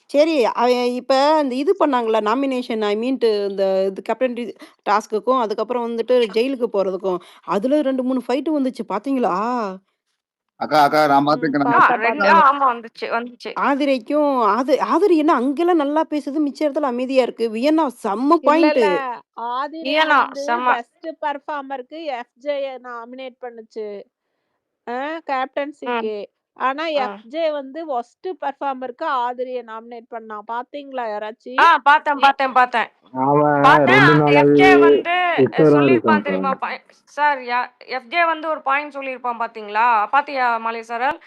Speaker 1: சரி இப்ப இந்த இது பண்ணாங்கல்ல நாமினேஷன், ஐ மீன் இந்த இது கேப்டன் டாஸ்க்குக்கும் அதுக்கப்புறம் வந்துட்டு ஜெயிலுக்கு போறதுக்கும், அதுல 2, 3 ஃபைட் வந்துச்சு பாத்தீங்களா?
Speaker 12: அக்கா நான் பாத்துக்கிறேன்.
Speaker 6: ஆமா வந்துச்சு.
Speaker 1: ஆதிரைக்கும் ஆதிரை என்ன அங்கெல்லாம் நல்லா பேசுது, மிச்ச இடத்துல அமைதியா இருக்கு. வியன்னா செம்ம
Speaker 5: இல்ல
Speaker 1: பாயிண்ட்.
Speaker 5: இல்ல ஆதிரை வந்து பெஸ்ட் பெர்ஃபார்மருக்கு எஃப்ஜே நாமினேட் பண்ணுச்சு கேப்டன்சிக்கு. ஆனா எஃப்ஜே வந்து ஒஸ்ட் பெர்ஃபார்மருக்கு ஆதிரிய நாமினேட் பண்ணா. பாத்தீங்களா யாராச்சும்?
Speaker 6: பார்த்தேன்.
Speaker 8: அவன் 2 நாள்
Speaker 6: எஃப்ஜே வந்து
Speaker 8: உத்தரா
Speaker 6: சொல்லியிருப்பான்
Speaker 8: இருக்கான்
Speaker 6: தெரியுமா சார்? எஃப்ஜே வந்து ஒரு பாயிண்ட் சொல்லியிருப்பான் பாத்தீங்களா? பாத்தியா மலேஸ்வரன்?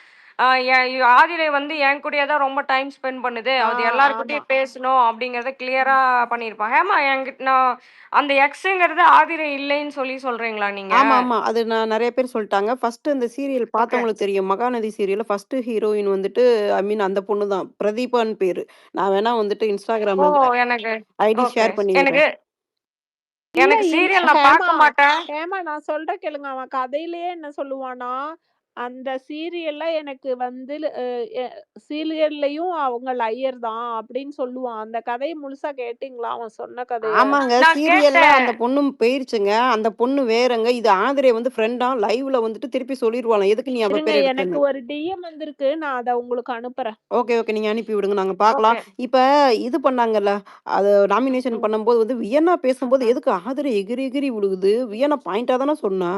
Speaker 6: ஆதிரை வந்து என் கூடயே தான் ரொம்ப டைம் ஸ்பெண்ட் பண்ணுது, அது எல்லாருக்கிட்டையும் பேசணும் அப்படிங்கறத கிளியரா பண்ணிருப்பான். ஏமா என்கிட்ட நான் அந்த எக்ஸுங்கிறது ஆதிரை இல்லைன்னு சொல்றீங்களா நீங்க?
Speaker 1: ஆமா அது நான் நிறைய பேர் சொல்லிட்டாங்க. ஃபர்ஸ்ட் இந்த சீரியல் பார்த்தவங்களுக்கு தெரியும். மகாநதி சீரியல்ல ஃபர்ஸ்ட் ஹீரோயின் வந்துட்டு ஐ மீன் அந்த பொண்ணு தான், பிரதீபான்னு பேரு. நான் வேணா வந்துட்டு இன்ஸ்டாகிராம்ல
Speaker 6: எனக்கு
Speaker 1: ஐடி ஷேர் பண்ணிடுறேன்.
Speaker 6: எனக்கு சீரியல் நான் பார்க்க மாட்டேன்.
Speaker 5: ஏமா நான் சொல்றேன் கேளுங்க. அவன் கதையிலேயே என்ன சொல்லுவானா, அந்த சீரியல்ல எனக்கு வந்து சீரியல்லையும் அவங்க லையர் தான் அப்படின்னு சொல்லுவான். அந்த கதையை முழுசா கேட்டீங்களா அவன் சொன்ன கதையை?
Speaker 1: ஆமாங்க, சீரியல்ல அந்த பொண்ணு போயிருச்சுங்க. அந்த பொண்ணு வேறங்க. இது ஆதிரை வந்து ஃப்ரெண்டா லைவ்ல வந்துட்டு திருப்பி சொல்லிடுவாங்க, எதுக்கு நீ அவ பேர்
Speaker 5: எனக்கு
Speaker 1: எடுத்தேன்னு.
Speaker 5: ஒரு டிஎம் வந்திருக்கு, நான் அதை உங்களுக்கு அனுப்புறேன்.
Speaker 1: ஓகே நீங்க அனுப்பி விடுங்க, நாங்க பார்க்கலாம். இப்ப இது பண்ணாங்கல்ல, அது நாமினேஷன் பண்ணும்போது வந்து வியன்னா பேசும்போது எதுக்கு ஆதிரை எகிரி விழுகுது? வியன்னா பாயிண்டா தானே சொன்னா.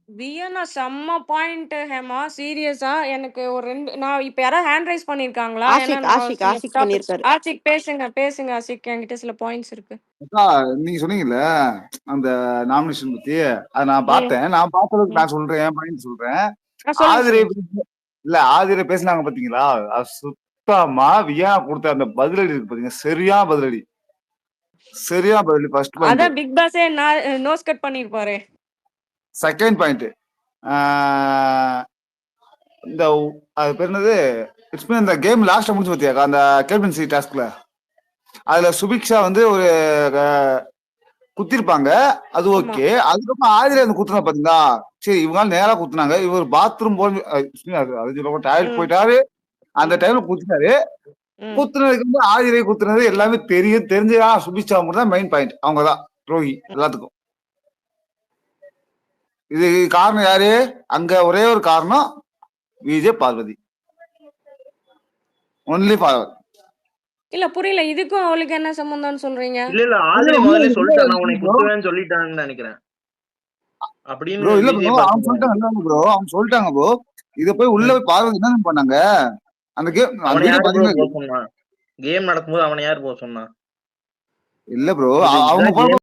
Speaker 6: வியன்னா செம்ம பாயிண்ட் ஹேமா, சீரியஸா. எனக்கு ஒரு 2 நான் இப்ப யாராவது ஹேண்ட் ரைஸ் பண்ணிருக்காங்களா?
Speaker 1: ஆஷிக் பண்ணிருக்காரு.
Speaker 6: ஆஷிக் பேசுங்க ஆஷிக், என்கிட்ட சில பாயிண்ட்ஸ் இருக்கு.
Speaker 12: அக்கா நீங்க சொன்னீங்கல்ல அந்த நாமினேஷன் பத்தி, அதை நான் பார்த்தேன். நான் பார்த்ததுக்கு நான் சொல்றேன், என் பாயிண்ட் சொல்றேன். ஆதிரை பேசினாங்க பாத்தீங்களா, அது சுத்தமா வியா கொடுத்த அந்த பதிலடி இருக்கு பாத்தீங்க, சரியான பதிலடி. First point.
Speaker 6: அதான் பிக் பாஸே நோஸ் கட் பண்ணிருப்பாரு.
Speaker 12: செகண்ட் பாயிண்ட், இந்த அது பேர் என்னது, இந்த கேம் லாஸ்டா முடிச்சு பாத்தியாக்கா, அந்த கேப்டன்சி டாஸ்க்ல அதுல சுபிக்ஷா வந்து ஒரு குத்திருப்பாங்க, அது ஓகே. அதுக்கப்புறம் ஆதிரை அந்த குத்துனா பாத்தீங்களா, சரி இவங்க நேரா குத்துனாங்க. இவர் பாத்ரூம் போய் டாய்லெட் போயிட்டாரு, அந்த டைம்ல குத்துனாரு.
Speaker 6: ம்.
Speaker 12: குத்துனதுக்கு வந்து ஆதிரை குத்துனது எல்லாமே தெரிஞ்சா சுபிக்ஷா மட்டும் தான் மெயின் பாயிண்ட். அவங்கதான் துரோகி எல்லாத்துக்கும். இது காரணம் யாரு? அங்க ஒரே ஒரு காரணம் விஜய் பார்வதி. ஒன்லி பார்வதி.
Speaker 6: இல்ல புரியல. இதுக்கும் அவளுக்கு என்ன சம்பந்தம்னு சொல்றீங்க?
Speaker 3: இல்ல ஆதிரை முதல்ல சொல்லிட்டான், நான் உன்னை குத்துவேன்னு சொல்லிட்டான்னு நினைக்கிறேன் அப்படின்னு
Speaker 12: ப்ரோ. இல்ல ப்ரோ,
Speaker 3: விஜய்
Speaker 12: அவங்க சொல்லிட்டாங்க ப்ரோ, அவங்க சொல்லிட்டாங்க ப்ரோ. இத போய் உள்ள போய் பார்வதி என்ன பண்ணாங்க? அந்த கேம் அந்த
Speaker 3: அவனை
Speaker 12: வீடியோ
Speaker 3: யார்
Speaker 12: பாத்தீங்கன்னா
Speaker 3: போக சொன்னா? கேம் நடக்கும்போது அவனை யார் போக சொன்னா?
Speaker 12: இல்ல ப்ரோ,
Speaker 3: இது
Speaker 12: அவங்க
Speaker 3: இதுதான்